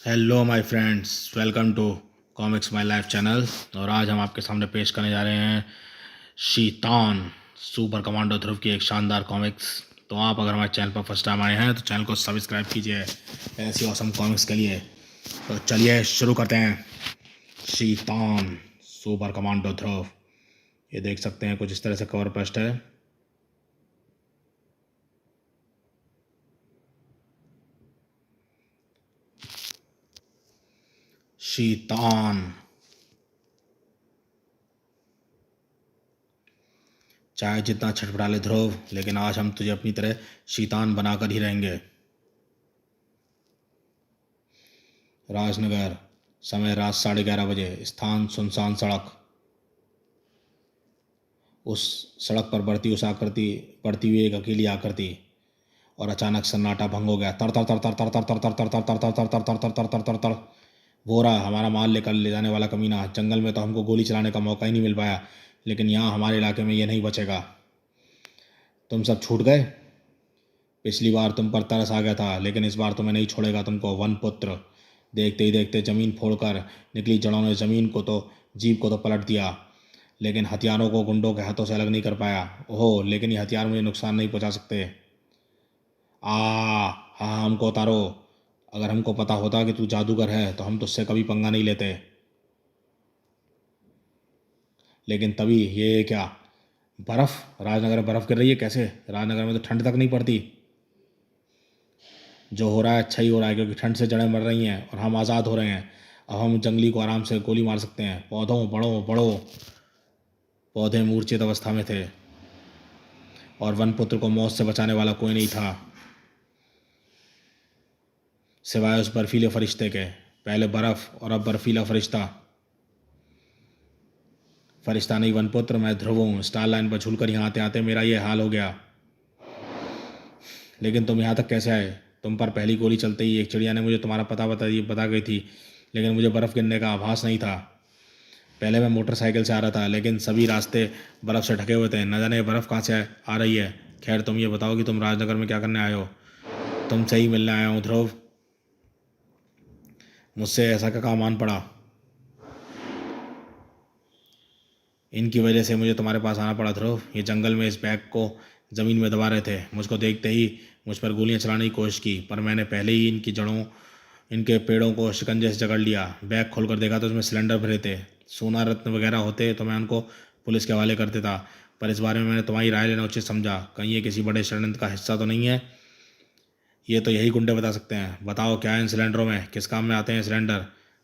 Hello my friends, welcome to comics my life channel. और आज हम आपके सामने पेश करने जा रहे हैं शीतान सुपर कमांडो ध्रुव की एक शानदार कॉमिक्स। तो आप अगर हमारे चैनल पर फर्स्ट टाइम आए हैं तो चैनल को सब्सक्राइब कीजिए ऐसी औसम कॉमिक्स के लिए। तो चलिए शुरू करते हैं। शीतान सुपर कमांडो ध्रुव, ये देख सकते हैं कुछ इस तरह से कवर पेस्ट है। शीतान, चाहे जितना छटपटा ले ध्रुव, लेकिन आज हम तुझे अपनी तरह शीतान बनाकर ही रहेंगे। राजनगर, समय रात 11:30 बजे, स्थान सुनसान सड़क। उस सड़क पर बढ़ती हुई एक अकेली आकृति, और अचानक सन्नाटा भंग हो गया। तर तर तर तर तर तर तर तर तर तर तर तर तर तर तर तर तर तर तर। वोरा, हमारा माल लेकर ले जाने वाला कमीना। जंगल में तो हमको गोली चलाने का मौका ही नहीं मिल पाया, लेकिन यहाँ हमारे इलाके में ये नहीं बचेगा। तुम सब छूट गए। पिछली बार तुम पर तरस आ गया था, लेकिन इस बार तुम्हें नहीं छोड़ेगा तुमको, वन पुत्र। देखते ही देखते जमीन फोड़कर निकली जड़ों ने जमीन को तो जीप को तो पलट दिया, लेकिन हथियारों को गुंडों के हाथों से अलग नहीं कर पाया। ओहो, लेकिन ये हथियार मुझे नुकसान नहीं पहुंचा सकते। आ हाँ, हमको उतारो। अगर हमको पता होता कि तू जादूगर है तो हम तुझसे कभी पंगा नहीं लेते। लेकिन तभी ये क्या, बर्फ! राजनगर में बर्फ गिर रही है? कैसे? राजनगर में तो ठंड तक नहीं पड़ती। जो हो रहा है अच्छा ही हो रहा है, क्योंकि ठंड से जड़ें मर रही हैं और हम आज़ाद हो रहे हैं। अब हम जंगली को आराम से गोली मार सकते हैं। पौधों बढ़ो बढ़ो। पौधे मूर्छित अवस्था में थे और वनपुत्र को मौत से बचाने वाला कोई नहीं था सिवाय उस बर्फीले फरिश्ते के। पहले बर्फ और अब बर्फीला फरिश्ता। फरिश्ता नहीं वनपुत्र, मैं ध्रुव हूँ। स्टार लाइन पर झूलकर यहाँ आते आते मेरा ये हाल हो गया। लेकिन तुम यहाँ तक कैसे आए? तुम पर पहली गोली चलते ही एक चिड़िया ने मुझे तुम्हारा पता बता गई थी, लेकिन मुझे बर्फ़ गिरने का आभास नहीं था। पहले मैं मोटरसाइकिल से आ रहा था, लेकिन सभी रास्ते बर्फ़ से ढके हुए थे। न जाने ये बर्फ़ कहाँ से आ रही है। खैर, तुम ये बताओ कि तुम राजनगर में क्या करने आए हो? तुमसे ही मिलने आया हूँ ध्रुव। मुझसे ऐसा क्या काम आन पड़ा? इनकी वजह से मुझे तुम्हारे पास आना पड़ा ध्रुव। ये जंगल में इस बैग को ज़मीन में दबा रहे थे। मुझको देखते ही मुझ पर गोलियां चलाने की कोशिश की, पर मैंने पहले ही इनके पेड़ों को शिकंजे से जकड़ लिया। बैग खोलकर देखा तो उसमें सिलेंडर भरे थे। सोना रत्न वगैरह होते तो मैं उनको पुलिस के हवाले कर देता, पर इस बारे में मैंने तुम्हारी राय लेना उचित समझा। कहीं ये किसी बड़े षड्यंत्र का हिस्सा तो नहीं है? ये तो यही गुंडे बता सकते हैं। बताओ, क्या है इन सिलेंडरों में? किस काम में आते हैं सिलेंडर?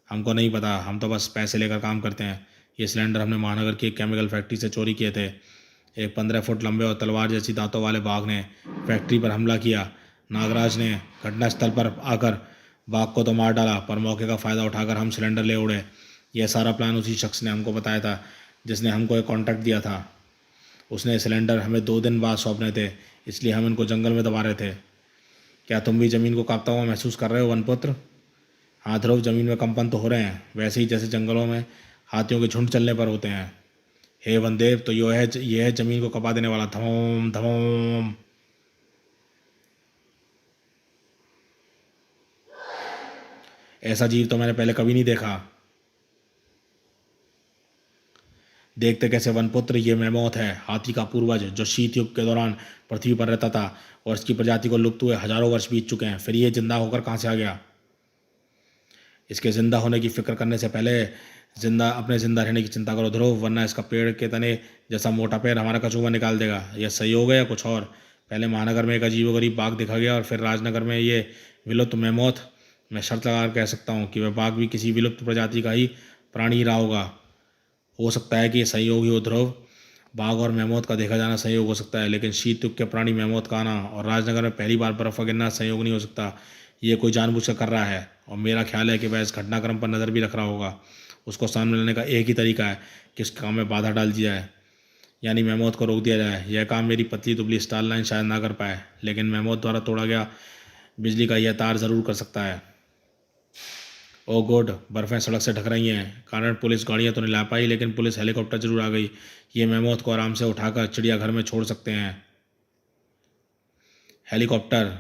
हमको नहीं पता, हम तो बस पैसे लेकर काम करते हैं। ये सिलेंडर हमने महानगर की एक केमिकल फैक्ट्री से चोरी किए थे। एक 15 फुट लंबे और तलवार जैसी दांतों वाले बाघ ने फैक्ट्री पर हमला किया। नागराज ने घटनास्थल पर आकर बाघ को तो मार डाला, पर मौके का फ़ायदा उठाकर हम सिलेंडर ले उड़े। यह सारा प्लान उसी शख्स ने हमको बताया था जिसने हमको एक कॉन्ट्रैक्ट दिया था। उसने सिलेंडर हमें 2 दिन बाद सौंपने थे, इसलिए हम इनको जंगल में दबा रहे थे। क्या तुम भी ज़मीन को कांपता हुआ महसूस कर रहे हो वनपुत्र? हाँ ध्रुव, ज़मीन में कंपन तो हो रहे हैं, वैसे ही जैसे जंगलों में हाथियों के झुंड चलने पर होते हैं। हे वनदेव, तो यह है ज़मीन को कपा देने वाला धमोम धमोम। ऐसा जीव तो मैंने पहले कभी नहीं देखा। देखते कैसे वनपुत्र, ये मैमोथ है, हाथी का पूर्वज, जो शीत युग के दौरान पृथ्वी पर रहता था, और इसकी प्रजाति को लुप्त हुए हजारों वर्ष बीत चुके हैं। फिर ये जिंदा होकर कहाँ से आ गया? इसके जिंदा होने की फिक्र करने से पहले जिंदा रहने की चिंता करो ध्रुव, वरना इसका पेड़ के तने जैसा मोटा पैर हमारा कचूमा निकाल देगा। यह सही होगा या कुछ और? पहले महानगर में एक अजीबोगरीब बाघ दिखा गया, और फिर राजनगर में ये विलुप्त मेमोथ। मैं शर्त लगा कह सकता हूँ कि वह बाघ भी किसी विलुप्त प्रजाति का ही प्राणी ही रहा होगा। हो सकता है कि ये संयोग ही हो ध्रुव। बाघ और मेमोथ का देखा जाना संयोग हो सकता है, लेकिन शीत युग के प्राणी मेमोथ का आना और राजनगर में पहली बार बर्फ गिरना संयोग नहीं हो सकता। ये कोई जानबूझकर कर रहा है, और मेरा ख्याल है कि वह इस घटनाक्रम पर नज़र भी रख रहा होगा। उसको सामने लाने का एक ही तरीका है कि इस काम में बाधा डाल दी जाए, यानी मेमोथ को रोक दिया जाए। यह काम मेरी पतली दुबली स्टार लाइन शायद ना कर पाए, लेकिन मेमोथ द्वारा तोड़ा गया बिजली का यह तार ज़रूर कर सकता है। ओ गुड, बर्फ़ें सड़क से ढक रही हैं। कारण पुलिस गाड़ियां तो नहीं ला पाई, लेकिन पुलिस हेलीकॉप्टर जरूर आ गई। ये मेमोथ को आराम से उठाकर चिड़ियाघर में छोड़ सकते हैं। हेलीकॉप्टर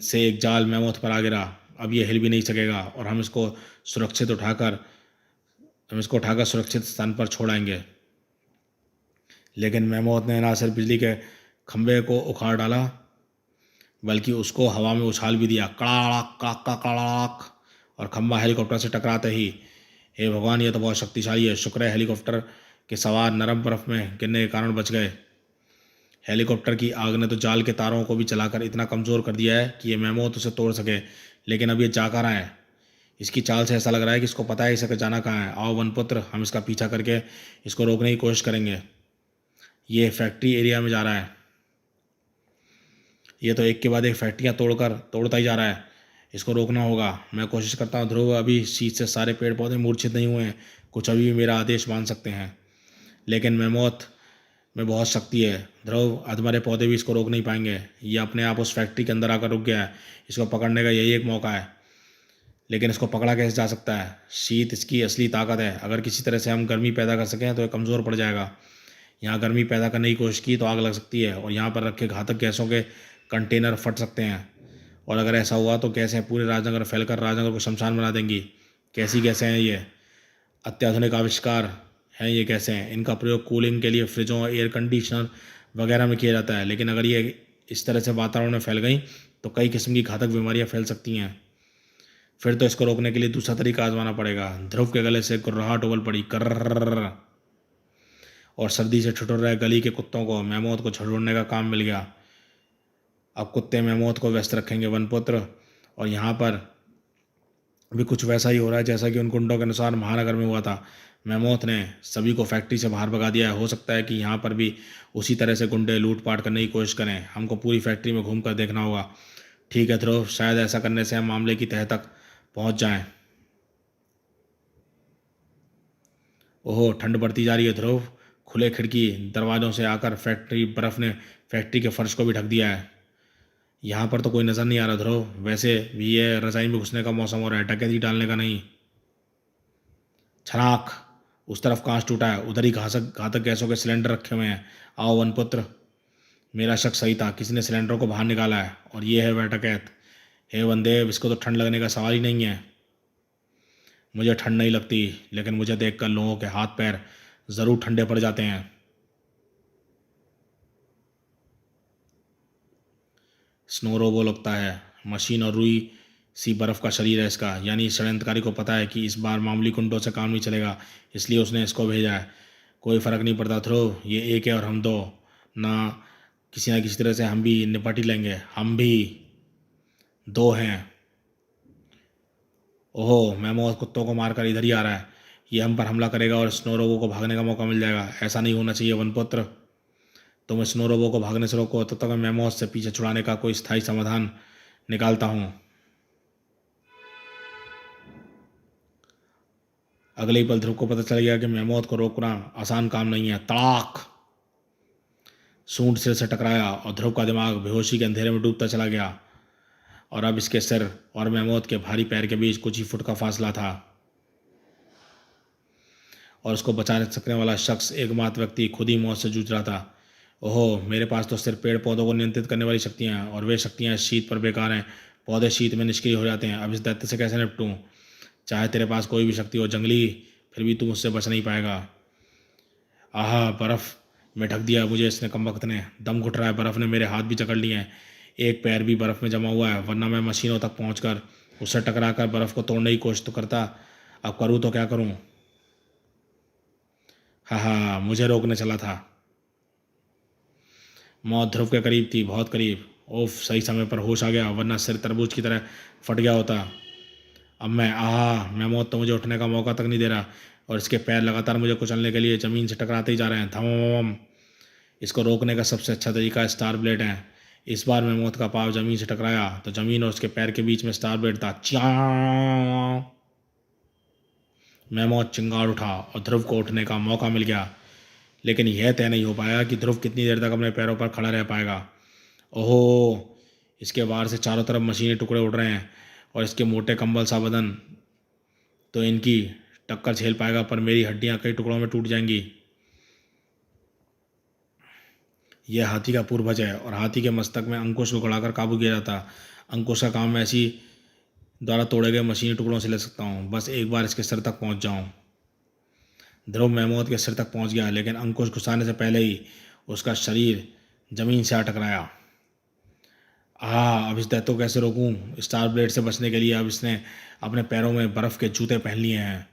से एक जाल मेमोथ पर आ गिरा। अब ये हिल भी नहीं सकेगा और हम इसको उठाकर सुरक्षित स्थान पर छोड़ आएंगे। लेकिन मेमोत ने ना सिर्फ बिजली के खंभे को उखाड़ डाला बल्कि उसको हवा में उछाल भी दिया, कड़ाक कड़ाक कड़ाक, और खंभा हेलीकॉप्टर से टकराते ही, हे भगवान, ये तो बहुत शक्तिशाली है। शुक्र है हेलीकॉप्टर के सवार नरम बर्फ में गिरने के कारण बच गए। हेलीकॉप्टर की आग ने तो जाल के तारों को भी चलाकर इतना कमज़ोर कर दिया है कि ये मेमोत उसे तोड़ सके, लेकिन अब ये जा कहाँ रहा है? इसकी चाल से ऐसा लग रहा है कि इसको पता है इसे जाना कहाँ है। आओ वनपुत्र, हम इसका पीछा करके इसको रोकने की कोशिश करेंगे। ये फैक्ट्री एरिया में जा रहा है। ये तो एक के बाद एक फैक्ट्रियाँ तोड़ता ही जा रहा है। इसको रोकना होगा। मैं कोशिश करता हूँ ध्रुव, अभी शीत से सारे पेड़ पौधे मूर्छित नहीं हुए हैं, कुछ अभी भी मेरा आदेश मान सकते हैं। लेकिन मेमोथ में बहुत शक्ति है ध्रुव, अधमरे पौधे भी इसको रोक नहीं पाएंगे। ये अपने आप उस फैक्ट्री के अंदर आकर रुक गया है। इसको पकड़ने का यही एक मौका है, लेकिन इसको पकड़ा कैसे जा सकता है? शीत इसकी असली ताकत है। अगर किसी तरह से हम गर्मी पैदा कर सकें तो ये कमज़ोर पड़ जाएगा। यहाँ गर्मी पैदा करने की कोशिश की तो आग लग सकती है और यहाँ पर रखे घातक गैसों के कंटेनर फट सकते हैं। और अगर ऐसा हुआ तो गैसें पूरे राजनगर फैलकर राजनगर को शमशान बना देंगी। कैसी गैसें हैं ये? अत्याधुनिक आविष्कार हैं ये गैसें। इनका प्रयोग कूलिंग के लिए फ्रिजों, एयर कंडीशनर वगैरह में किया जाता है। लेकिन अगर ये इस तरह से वातावरण में फैल गई तो कई किस्म की घातक बीमारियां फैल सकती हैं। फिर तो इसको रोकने के लिए दूसरा तरीका आजमाना पड़ेगा। ध्रुव के गले से गुर्राहट उबल पड़ी, कर्र, और सर्दी से ठिठुर रहे गली के कुत्तों को मेमोत को झड़ोड़ने का काम मिल गया। अब कुत्ते मेमोत को व्यस्त रखेंगे वनपुत्र। और यहाँ पर भी कुछ वैसा ही हो रहा है जैसा कि उन गुंडों के अनुसार महानगर में हुआ था। मेमोत ने सभी को फैक्ट्री से बाहर भगा दिया है। हो सकता है कि यहाँ पर भी उसी तरह से गुंडे लूटपाट करने की कोशिश करें। हमको पूरी फैक्ट्री में घूम कर देखना होगा। ठीक है ध्रुव, शायद ऐसा करने से हम मामले की तह तक पहुँच जाएं। ओहो, ठंड बढ़ती जा रही है ध्रुव। खुले खिड़की दरवाज़ों से आकर बर्फ़ ने फैक्ट्री के फर्श को भी ढक दिया है। यहाँ पर तो कोई नज़र नहीं आ रहा ध्रुव। वैसे भी ये रज़ाई में घुसने का मौसम हो रहा है, डकैती डालने का नहीं। छनाक, उस तरफ कांच टूटा है, उधर ही घातक गैसों के सिलेंडर रखे हुए हैं। आओ वनपुत्र, मेरा शक सही था, किसी ने सिलेंडरों को बाहर निकाला है और ये है वह डकैत। हे वनदेव, इसको तो ठंड लगने का सवाल ही नहीं है। मुझे ठंड नहीं लगती, लेकिन मुझे देखकर लोगों के हाथ पैर ज़रूर ठंडे पड़ जाते हैं। स्नो रोबो लगता है, मशीन और रुई सी बर्फ़ का शरीर है इसका। यानी षड्यंत्रकारी को पता है कि इस बार मामूली कुंडों से काम नहीं चलेगा, इसलिए उसने इसको भेजा है। कोई फ़र्क नहीं पड़ता ध्रुव, ये एक है और हम दो ना किसी तरह से हम भी निपट ही लेंगे। हम भी दो हैं। ओहो, मेमोथ कुत्तों को मारकर इधर ही आ रहा है। ये हम पर हमला करेगा और स्नो रोबो को भागने का मौका मिल जाएगा। ऐसा नहीं होना चाहिए वनपुत्र। तुम स्नो रोबो को भागने से रोको, तब तक मैं मेमोथ से पीछे छुड़ाने का कोई स्थायी समाधान निकालता हूँ। अगले ही पल ध्रुव को पता चल गया कि मेमोथ को रोकना आसान काम नहीं है। तड़ाक, सूंड सिर से टकराया और ध्रुव का दिमाग बेहोशी के अंधेरे में डूबता चला गया। और अब इसके सिर और मेमोथ के भारी पैर के बीच कुछ ही फुट का फासला था और उसको बचा सकने वाला शख्स, एकमात्र व्यक्ति, खुद ही मौत से जूझ रहा था। ओहो, मेरे पास तो सिर्फ पेड़ पौधों को नियंत्रित करने वाली शक्तियाँ हैं और वे शक्तियाँ शीत पर बेकार हैं। पौधे शीत में निष्क्रिय हो जाते हैं। अब इस दैत्य से कैसे निपटूँ? चाहे तेरे पास कोई भी शक्ति हो जंगली, फिर भी तू मुझसे बच नहीं पाएगा। आहा, बर्फ़ में ढक दिया मुझे इसने कमबख्त ने। दम घुट रहा है, बर्फ़ ने मेरे हाथ भी जकड़ लिए हैं। एक पैर भी बर्फ़ में जमा हुआ है, वरना मैं मशीनों तक पहुंचकर उससे टकरा कर बर्फ़ को तोड़ने की कोशिश तो करता। अब करूँ तो क्या करूँ? हाँ, मुझे रोकने चला था। मौत ध्रुव के करीब थी, बहुत करीब। ओफ, सही समय पर होश आ गया, वरना सिर तरबूज की तरह फट गया होता। अब मैं मौत तो मुझे उठने का मौका तक नहीं दे रहा और इसके पैर लगातार मुझे कुचलने के लिए ज़मीन से टकराते ही जा रहे हैं। धम। इसको रोकने का सबसे अच्छा तरीका स्टार ब्लेड है। इस बार मैं मौत का पाँव ज़मीन से टकराया तो ज़मीन और उसके पैर के बीच में स्टार ब्लेड था। च्यां, मैं मौत चिंगाड़ उठा और ध्रुव को उठने का मौका मिल गया। लेकिन यह तय नहीं हो पाया कि ध्रुव कितनी देर तक अपने पैरों पर खड़ा रह पाएगा। ओहो, इसके वार से चारों तरफ मशीनी टुकड़े उड़ रहे हैं और इसके मोटे कंबल सा बदन तो इनकी टक्कर झेल पाएगा, पर मेरी हड्डियां कई टुकड़ों में टूट जाएंगी। यह हाथी का पूर्वज है और हाथी के मस्तक में अंकुश को गड़ाकर काबू किया जाता। अंकुश का काम ऐसी द्वारा तोड़े गए मशीनी टुकड़ों से ले सकता हूँ, बस एक बार इसके सिर तक पहुँच जाऊँ। ध्रुव महमूद के सिर तक पहुँच गया, लेकिन अंकुश घुसाने से पहले ही उसका शरीर जमीन से आ टकराया। अब इस दैत्य को कैसे रोकूं? स्टार ब्लेड से बचने के लिए अब इसने अपने पैरों में बर्फ के जूते पहन लिए हैं।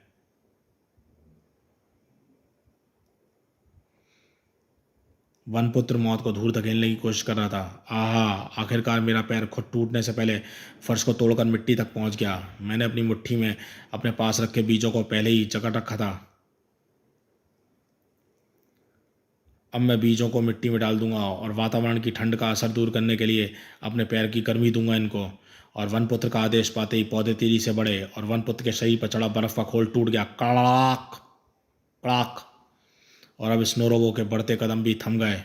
वनपुत्र मौत को दूर धकेलने की कोशिश कर रहा था। आखिरकार मेरा पैर खुद टूटने से पहले फर्श को तोड़कर मिट्टी तक पहुंच गया। मैंने अपनी मुट्ठी में अपने पास रखे बीजों को पहले ही जकड़ रखा था। अब मैं बीजों को मिट्टी में डाल दूंगा और वातावरण की ठंड का असर दूर करने के लिए अपने पैर की गर्मी दूंगा इनको। और वनपुत्र का आदेश पाते ही पौधे तेजी से बढ़े और वनपुत्र के शरीर पर चढ़ा बर्फ का खोल टूट गया। कड़ाक कड़ाक। और अब स्नोरोबो के बढ़ते कदम भी थम गए।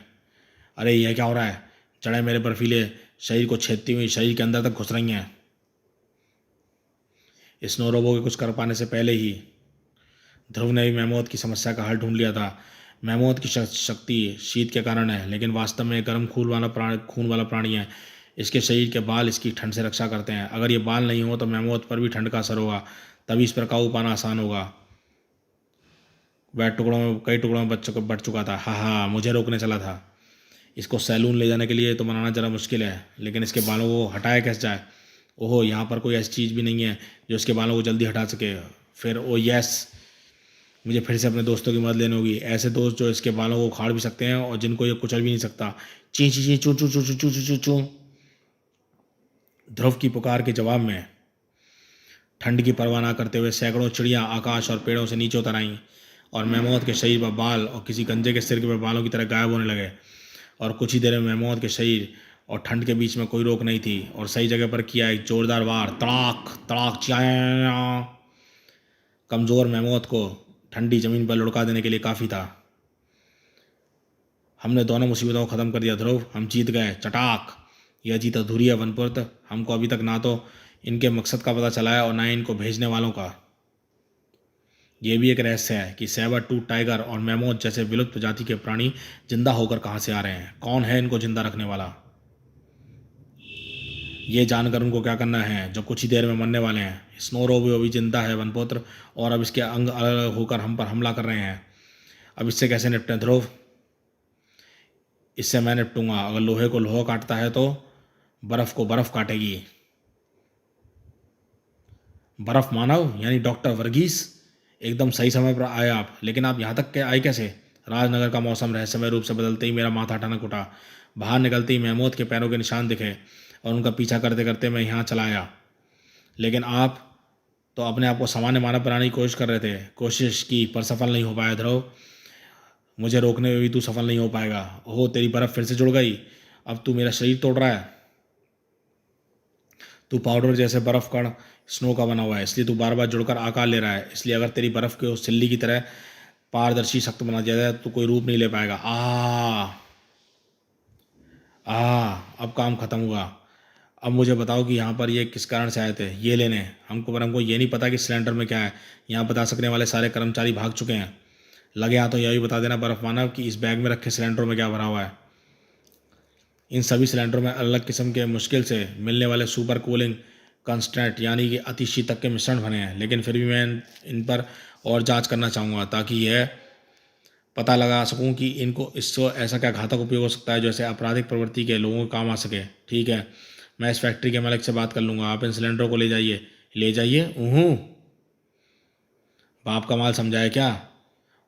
अरे यह क्या हो रहा है? जड़ें मेरे बर्फीले शरीर को छेदती हुई शरीर के अंदर तक घुस रही हैं। स्नोरोबो के कुछ कर पाने से पहले ही ध्रुव ने भी महमूद की समस्या का हल ढूंढ लिया था। महमूद की शक्ति शीत के कारण है, लेकिन वास्तव में गर्म खून वाला प्राणी है। इसके शरीर के बाल इसकी ठंड से रक्षा करते हैं। अगर ये बाल नहीं हो तो महमूद पर भी ठंड का असर होगा, तभी इस पर काबू पाना आसान होगा। वह कई टुकड़ों में बढ़ चुका था। हाँ, मुझे रोकने चला था। इसको सैलून ले जाने के लिए तो बनाना ज़रा मुश्किल है, लेकिन इसके बालों को हटाया कैसे जाए? ओहो, यहाँ पर कोई ऐसी चीज़ भी नहीं है जो इसके बालों को जल्दी हटा सके। फिर यस, मुझे फिर से अपने दोस्तों की मदद लेनी होगी। ऐसे दोस्त जो इसके बालों को उखाड़ भी सकते हैं और जिनको ये कुचल भी नहीं सकता। ची ची ची चू चू चू चू चू चू चू चू। ध्रुव की पुकार के जवाब में ठंड की परवाह न करते हुए सैकड़ों चिड़ियाँ आकाश और पेड़ों से नीचे उतर आईं और महमूद के शरीर पर बाल और किसी गंजे के सिर के बालों की तरह गायब होने लगे। और कुछ ही देर में महमूद के शरीर और ठंड के बीच में कोई रोक नहीं थी और सही जगह पर किया एक जोरदार वार। तड़ाक तड़ाक चिया। कमज़ोर महमूद को ठंडी ज़मीन पर लुढ़का देने के लिए काफ़ी था। हमने दोनों मुसीबतों को ख़त्म कर दिया ध्रुव, हम जीत गए। चटाक। यह जीत अधूरी है वनपुत्र। हमको अभी तक ना तो इनके मकसद का पता चला है और ना ही इनको भेजने वालों का। यह भी एक रहस्य है कि सैबर टूथ टाइगर और महमूद जैसे विलुप्त प्रजाति के प्राणी जिंदा होकर कहाँ से आ रहे हैं। कौन है इनको जिंदा रखने वाला? ये जानकर उनको क्या करना है जो कुछ ही देर में मरने वाले हैं। स्नोरोबो भी जिंदा है वनपुत्र, और अब इसके अंग अलग अलग होकर हम पर हमला कर रहे हैं। अब इससे कैसे निपटें ध्रुव? इससे मैं निपटूंगा। अगर लोहे को लोहा काटता है तो बर्फ को बर्फ काटेगी। बर्फ मानव यानी डॉक्टर वर्गीस, एकदम सही समय पर आए आप। लेकिन आप यहाँ तक के आए कैसे? राजनगर का मौसम रहस्यमय रूप से बदलते ही मेरा माथा अचानक उठा। बाहर निकलते ही महमूद के पैरों के निशान दिखे और उनका पीछा करते करते मैं यहाँ चला आया। लेकिन आप तो अपने आप को सामान्य मानव बनाने की कोशिश कर रहे थे। कोशिश की पर सफल नहीं हो पाया ध्रुव। मुझे रोकने में भी तू सफल नहीं हो पाएगा। ओह, तेरी बर्फ फिर से जुड़ गई। अब तू मेरा शरीर तोड़ रहा है। तू पाउडर जैसे बर्फ कण स्नो का बना हुआ है, इसलिए तू बार बार जुड़कर आकार ले रहा है। इसलिए अगर तेरी बर्फ को सिल्ली की तरह पारदर्शी सख्त बना दिया जाए तो कोई रूप नहीं ले पाएगा। अब काम खत्म हुआ। अब मुझे बताओ कि यहाँ पर ये किस कारण से आए थे ये लेने हमको, पर हमको ये नहीं पता कि सिलेंडर में क्या है। यहाँ बता सकने वाले सारे कर्मचारी भाग चुके हैं। लगे हाथों यह भी बता देना बर्फ मानव कि इस बैग में रखे सिलेंडरों में क्या भरा हुआ है। इन सभी सिलेंडरों में अलग किस्म के मुश्किल से मिलने वाले सुपर कूलिंग कंस्टेंट यानी कि अति शीतक के मिश्रण बने हैं। लेकिन फिर भी मैं इन पर और जांच करना चाहूँगा ताकि यह पता लगा सकूं कि इनको इससे ऐसा क्या घातक उपयोग हो सकता है जो ऐसे आपराधिक प्रवृत्ति के लोगों को काम आ सके। ठीक है, मैं इस फैक्ट्री के मालिक से बात कर लूँगा। आप इन सिलेंडरों को ले जाइए। बाप का माल समझाया क्या?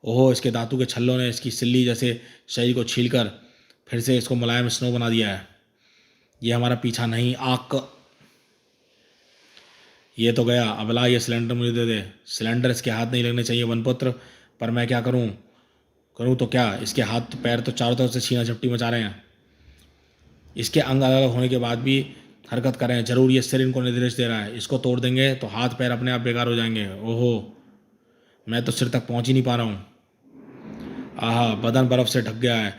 ओहो, इसके दांतों के छल्लों ने इसकी सिल्ली जैसे शरीर को छीलकर फिर से इसको मुलायम स्नो बना दिया है। ये हमारा पीछा नहीं ये तो गया। अबला, ये सिलेंडर मुझे दे दे। सिलेंडर इसके हाथ नहीं लगने चाहिए वनपुत्र, पर मैं क्या करूं तो क्या? इसके हाथ पैर तो चारों तरफ से छीना झपटी मचा रहे हैं। इसके अंग अलग अलग होने के बाद भी हरकत कर रहे हैं। जरूर ये सिर इनको निर्देश दे रहा है। इसको तोड़ देंगे तो हाथ पैर अपने आप बेकार हो जाएंगे। ओहो, मैं तो सिर तक पहुंच ही नहीं पा रहा हूँ। बदन बर्फ से ढक गया है।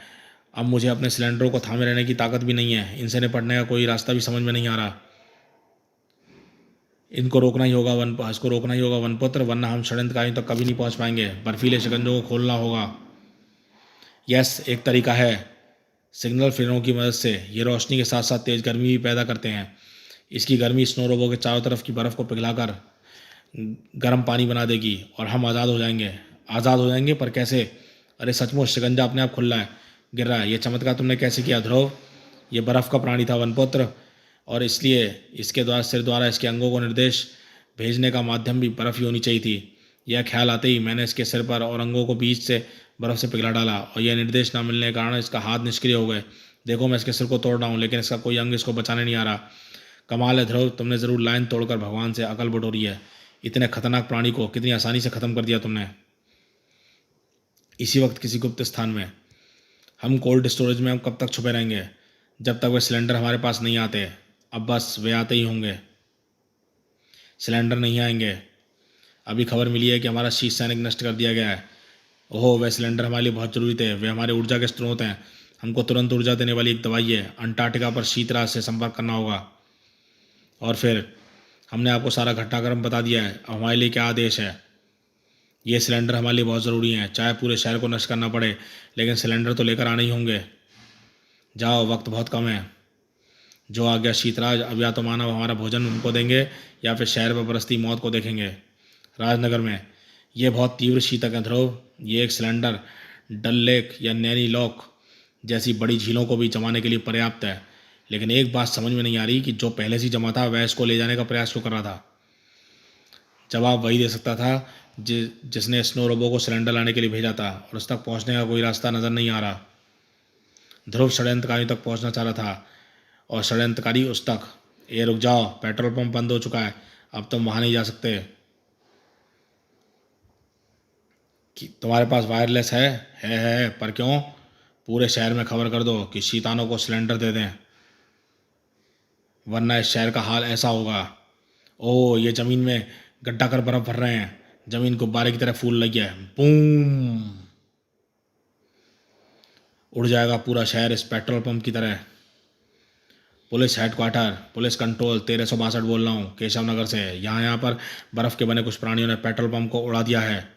अब मुझे अपने सिलेंडरों को थामे रहने की ताकत भी नहीं है। इनसे निपटने का कोई रास्ता भी समझ में नहीं आ रहा। इसको रोकना ही होगा वनपुत्र, वरना हम षड्यंत्रकारियों तक कभी नहीं पहुंच पाएंगे। बर्फीले शिकंजों को खोलना होगा। यस, एक तरीका है। सिग्नल फ्लेयरों की मदद से ये रोशनी के साथ साथ तेज गर्मी भी पैदा करते हैं। इसकी गर्मी स्नो रोबो के चारों तरफ की बर्फ़ को पिघलाकर गर्म पानी बना देगी और हम आज़ाद हो जाएंगे। आज़ाद हो जाएंगे, पर कैसे? अरे सचमुच शिकंजा अपने आप खुल रहा है, गिर रहा है। ये चमत्कार तुमने कैसे किया ध्रुव? ये बर्फ़ का प्राणी था वनपुत्र, और इसलिए इसके द्वारा सिर द्वारा इसके अंगों को निर्देश भेजने का माध्यम भी बर्फ़ ही होनी चाहिए थी। यह ख्याल आते ही मैंने इसके सिर पर और अंगों को बीच से बर्फ़ से पिघला डाला, और यह निर्देश न मिलने के कारण इसका हाथ निष्क्रिय हो गए। देखो, मैं इसके सिर को तोड़ रहा हूँ, लेकिन इसका कोई अंग इसको बचाने नहीं आ रहा। कमाल है ध्रुव, तुमने ज़रूर लाइन तोड़कर भगवान से अकल बटोरी है। इतने खतरनाक प्राणी को कितनी आसानी से ख़त्म कर दिया तुमने। इसी वक्त किसी गुप्त स्थान में। हम कोल्ड स्टोरेज में हम कब तक छुपे रहेंगे? जब तक वे सिलेंडर हमारे पास नहीं आते। अब बस वे आते ही होंगे। सिलेंडर नहीं आएंगे। अभी खबर मिली है कि हमारा शीर्ष सैनिक नष्ट कर दिया गया है। ओहो, वे सिलेंडर हमारे लिए बहुत ज़रूरी थे। वे हमारे ऊर्जा के स्रोत हैं। हमको तुरंत ऊर्जा देने वाली एक दवाई है। अंटार्कटिका पर शीतराज से संपर्क करना होगा। और फिर हमने आपको सारा घटनाक्रम बता दिया है। अब हमारे लिए क्या आदेश है? ये सिलेंडर हमारे लिए बहुत ज़रूरी हैं, चाहे पूरे शहर को नष्ट करना पड़े, लेकिन सिलेंडर तो लेकर आने ही होंगे। जाओ, वक्त बहुत कम है। जो आ गया शीतराज, अब या तो मानव हमारा भोजन उनको देंगे या फिर शहर पर बरसती मौत को देखेंगे। राजनगर में ये बहुत तीव्र शीतक है ध्रुव। ये एक सिलेंडर डल लेक या नैनी लॉक जैसी बड़ी झीलों को भी जमाने के लिए पर्याप्त है। लेकिन एक बात समझ में नहीं आ रही कि जो पहले से जमा था वह इसको ले जाने का प्रयास क्यों कर रहा था। जवाब वही दे सकता था जिसने स्नो रोबो को सिलेंडर लाने के लिए भेजा था, और उस तक पहुंचने का कोई रास्ता नज़र नहीं आ रहा। ध्रुव षड्यंत्रकारियों तक पहुंचना चाह रहा था, और षड्यंत्रकारी उस तक। ये रुक जाओ, पेट्रोल पंप बंद हो चुका है, अब तुम वहाँ नहीं जा सकते। कि तुम्हारे पास वायरलेस है? है, पर क्यों? पूरे शहर में खबर कर दो कि शीतानों को सिलेंडर दे दें, वरना इस शहर का हाल ऐसा होगा। ओह, ये ज़मीन में गड्ढा कर बर्फ़ भर रहे हैं। ज़मीन गुब्बारे की तरह फूल रही है। बूम! उड़ जाएगा पूरा शहर इस पेट्रोल पंप की तरह। पुलिस हेडक्वार्टर, पुलिस कंट्रोल 1362 बोल रहा हूँ, केशव नगर से। यहाँ पर बर्फ़ के बने कुछ प्राणियों ने पेट्रोल पंप को उड़ा दिया है।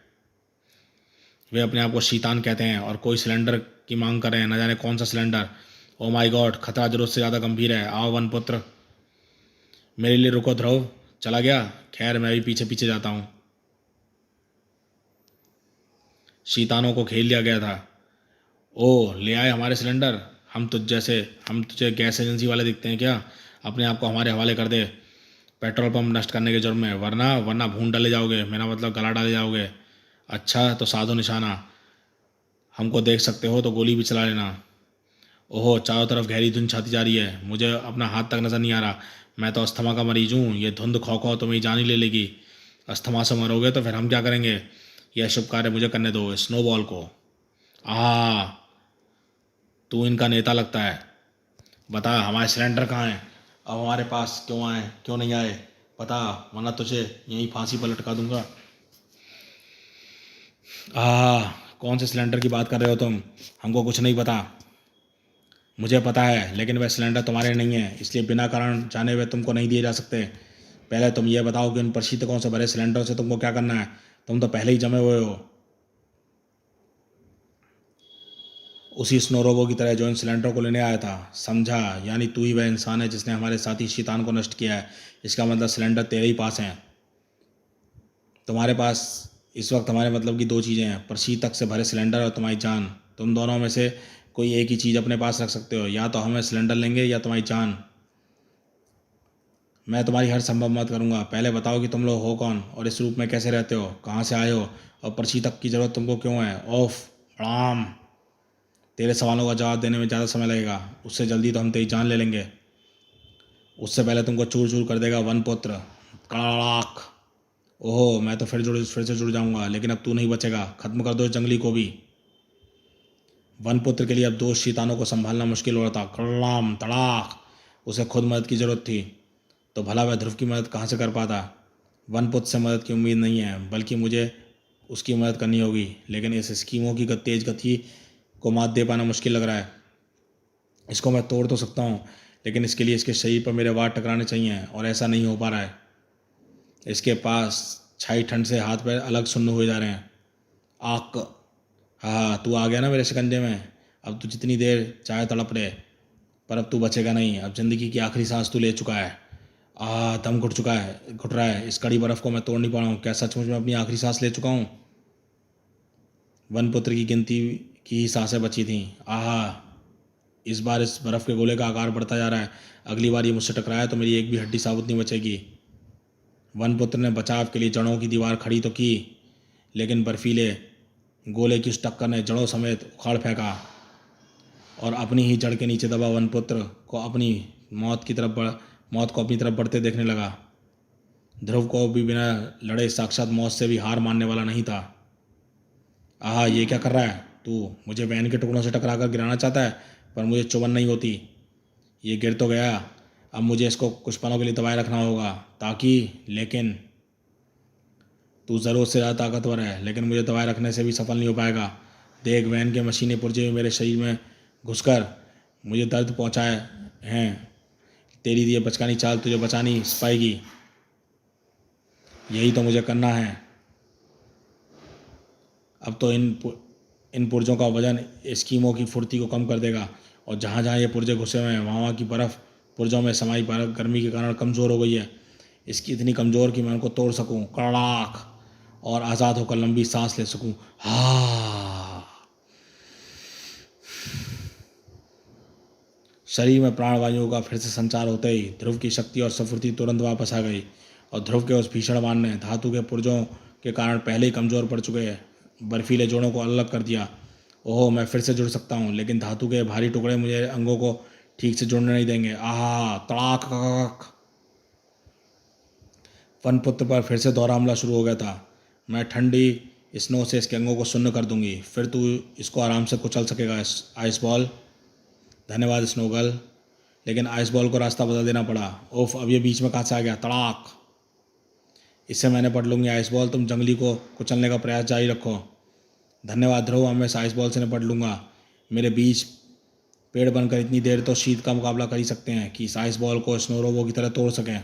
वे अपने आप को शीतान कहते हैं और कोई सिलेंडर की मांग कर रहे हैं, न जाने कौन सा सिलेंडर। ओ माय गॉड, खतरा जरूरत से ज़्यादा गंभीर है। आओ वनपुत्र, मेरे लिए रुको। ध्रुव चला गया? खैर, मैं भी पीछे पीछे जाता हूँ। शीतानों को घेर लिया गया था। ओ, ले आए हमारे सिलेंडर। हम तुझे गैस एजेंसी वाले दिखते हैं क्या? अपने आप को हमारे हवाले कर दे पेट्रोल पंप नष्ट करने के जुर्म में, वरना भून डाले जाओगे। मेरा मतलब गला डाले जाओगे। अच्छा, तो साधो निशाना। हमको देख सकते हो तो गोली भी चला लेना। ओहो, चारों तरफ गहरी धुंध छाती जा रही है। मुझे अपना हाथ तक नज़र नहीं आ रहा। मैं तो अस्थमा का मरीज हूँ। ये धुंध खो तो मेरी जान ही ले लेगी। अस्थमा से मरोगे तो फिर हम क्या करेंगे? यह शुभ कार्य मुझे करने दो, स्नोबॉल को। तू इनका नेता लगता है। बता, हमारे सिलेंडर कहाँ हैं? अब हमारे पास क्यों आए, क्यों नहीं आए? बता, वरना तुझे यहीं फांसी पर लटका दूंगा। कौन से सिलेंडर की बात कर रहे हो तुम? हमको कुछ नहीं पता। मुझे पता है, लेकिन वह सिलेंडर तुम्हारे नहीं है, इसलिए बिना कारण जाने हुए तुमको नहीं दिए जा सकते। पहले तुम ये बताओ कि उन प्रशीतकों से भरे सिलेंडर से तुमको क्या करना है? तुम तो पहले ही जमे हुए हो, उसी स्नो रोबो की तरह जो इन सिलेंडरों को लेने आया था। समझा? यानी तू ही वह इंसान है जिसने हमारे साथी शैतान को नष्ट किया है। इसका मतलब सिलेंडर तेरे ही पास हैं। तुम्हारे पास इस वक्त हमारे मतलब की दो चीज़ें हैं, प्रशीतक से भरे सिलेंडर और तुम्हारी जान। तुम दोनों में से कोई एक ही चीज़ अपने पास रख सकते हो। या तो हमें सिलेंडर लेंगे या तुम्हारी जान। मैं तुम्हारी हर संभव मदद करूंगा। पहले बताओ कि तुम लोग हो कौन और इस रूप में कैसे रहते हो, कहाँ से आए हो, और प्रशीतक की ज़रूरत तुमको क्यों है? ओफ प्रणाम। तेरे सवालों का जवाब देने में ज़्यादा समय लगेगा, उससे जल्दी तो हम तेरी जान ले लेंगे। उससे पहले तुमको चूर चूर कर देगा वनपुत्र। कड़ाक। ओहो, मैं तो फिर से जुड़ जाऊंगा, लेकिन अब तू नहीं बचेगा। खत्म कर दो इस जंगली को भी। वनपुत्र के लिए अब दो शैतानों को संभालना मुश्किल हो रहा था। कड़ाम तड़ाक। उसे खुद मदद की ज़रूरत थी, तो भला वह ध्रुव की मदद कहाँ से कर पाता? वनपुत्र से मदद की उम्मीद नहीं है, बल्कि मुझे उसकी मदद करनी होगी। लेकिन इस स्कीमों की तेज गति को मात दे पाना मुश्किल लग रहा है। इसको मैं तोड़ तो सकता हूँ, लेकिन इसके लिए इसके शरीर पर मेरे वार टकराने चाहिए, और ऐसा नहीं हो पा रहा है। इसके पास छाई ठंड से हाथ पैर अलग सुन्न हुए जा रहे हैं। आक। हाँ, तू आ गया ना मेरे शिकंजे में। अब तू जितनी देर चाहे तड़प रहे, पर अब तू बचेगा नहीं। अब ज़िंदगी की आखिरी सांस तू ले चुका है। दम घुट रहा है। इस कड़ी बर्फ को मैं तोड़ नहीं पा रहा हूँ। क्या सचमुच में अपनी आखिरी सांस ले चुका हूँ? वनपुत्र की गिनती की ही सांसें बची थीं। इस बार इस बर्फ के गोले का आकार बढ़ता जा रहा है। अगली बार ये मुझसे टकराया तो मेरी एक भी हड्डी साबुत नहीं बचेगी। वनपुत्र ने बचाव के लिए जड़ों की दीवार खड़ी तो की, लेकिन बर्फीले गोले की उस टक्कर ने जड़ों समेत उखाड़ फेंका और अपनी ही जड़ के नीचे दबा वनपुत्र को मौत को अपनी तरफ बढ़ते देखने लगा। ध्रुव को भी बिना लड़े साक्षात मौत से भी हार मानने वाला नहीं था। ये क्या कर रहा है तू? मुझे वैन के टुकड़ों से टकरा कर गिराना चाहता है, पर मुझे चुभन नहीं होती। ये गिर तो गया, अब मुझे इसको कुछ पलों के लिए दबाए रखना होगा लेकिन तू ज़रूर से ज़्यादा ताकतवर है, लेकिन मुझे दबाए रखने से भी सफल नहीं हो पाएगा। देख, वैन के मशीनी पुर्जे भी मेरे शरीर में घुसकर मुझे दर्द पहुंचाए हैं। तेरी ये बचकानी चाल तुझे बचा नहीं पाएगी। यही तो मुझे करना है। अब तो इन पुर्जों का वजन एस्किमो की फुर्ती को कम कर देगा, और जहाँ जहाँ ये पुर्जे घुसे हुए हैं वहाँ की बर्फ़ पुर्जों में समाई बर्फ गर्मी के कारण कमज़ोर हो गई है। इसकी इतनी कमज़ोर कि मैं उनको तोड़ सकूँ, कड़ाक, और आज़ाद होकर लंबी सांस ले सकूँ। शरीर में प्राणवायु का फिर से संचार होते ही ध्रुव की शक्ति और स्फूर्ति तुरंत वापस आ गई, और ध्रुव के उस भीषण बाण ने धातु के पुर्जों के कारण पहले ही कमज़ोर पड़ चुके बर्फीले जोड़ों को अलग कर दिया। ओह, मैं फिर से जुड़ सकता हूँ, लेकिन धातु के भारी टुकड़े मुझे अंगों को ठीक से जुड़ने नहीं देंगे। तड़ाक। वनपुत्र पर फिर से दोहरा हमला शुरू हो गया था। मैं ठंडी स्नो से इसके अंगों को सुन्न कर दूंगी, फिर तू इसको आराम से कुचल सकेगा। Ice ball. धन्यवाद स्नोगल, लेकिन आइस बॉल को रास्ता बदल देना पड़ा। ओफ, अब ये बीच में कहाँ से आ गया? तड़ाक। इससे मैंने पढ़ लूँगी। आइस बॉल, तुम जंगली को कुचलने का प्रयास जारी रखो। धन्यवाद ध्रुव, अब मैं इस आइस बॉल से निपट लूँगा। मेरे बीच पेड़ बनकर इतनी देर तो शीत का मुकाबला कर ही सकते हैं कि इस आइस बॉल को स्नो रोबो की तरह तोड़ सकें।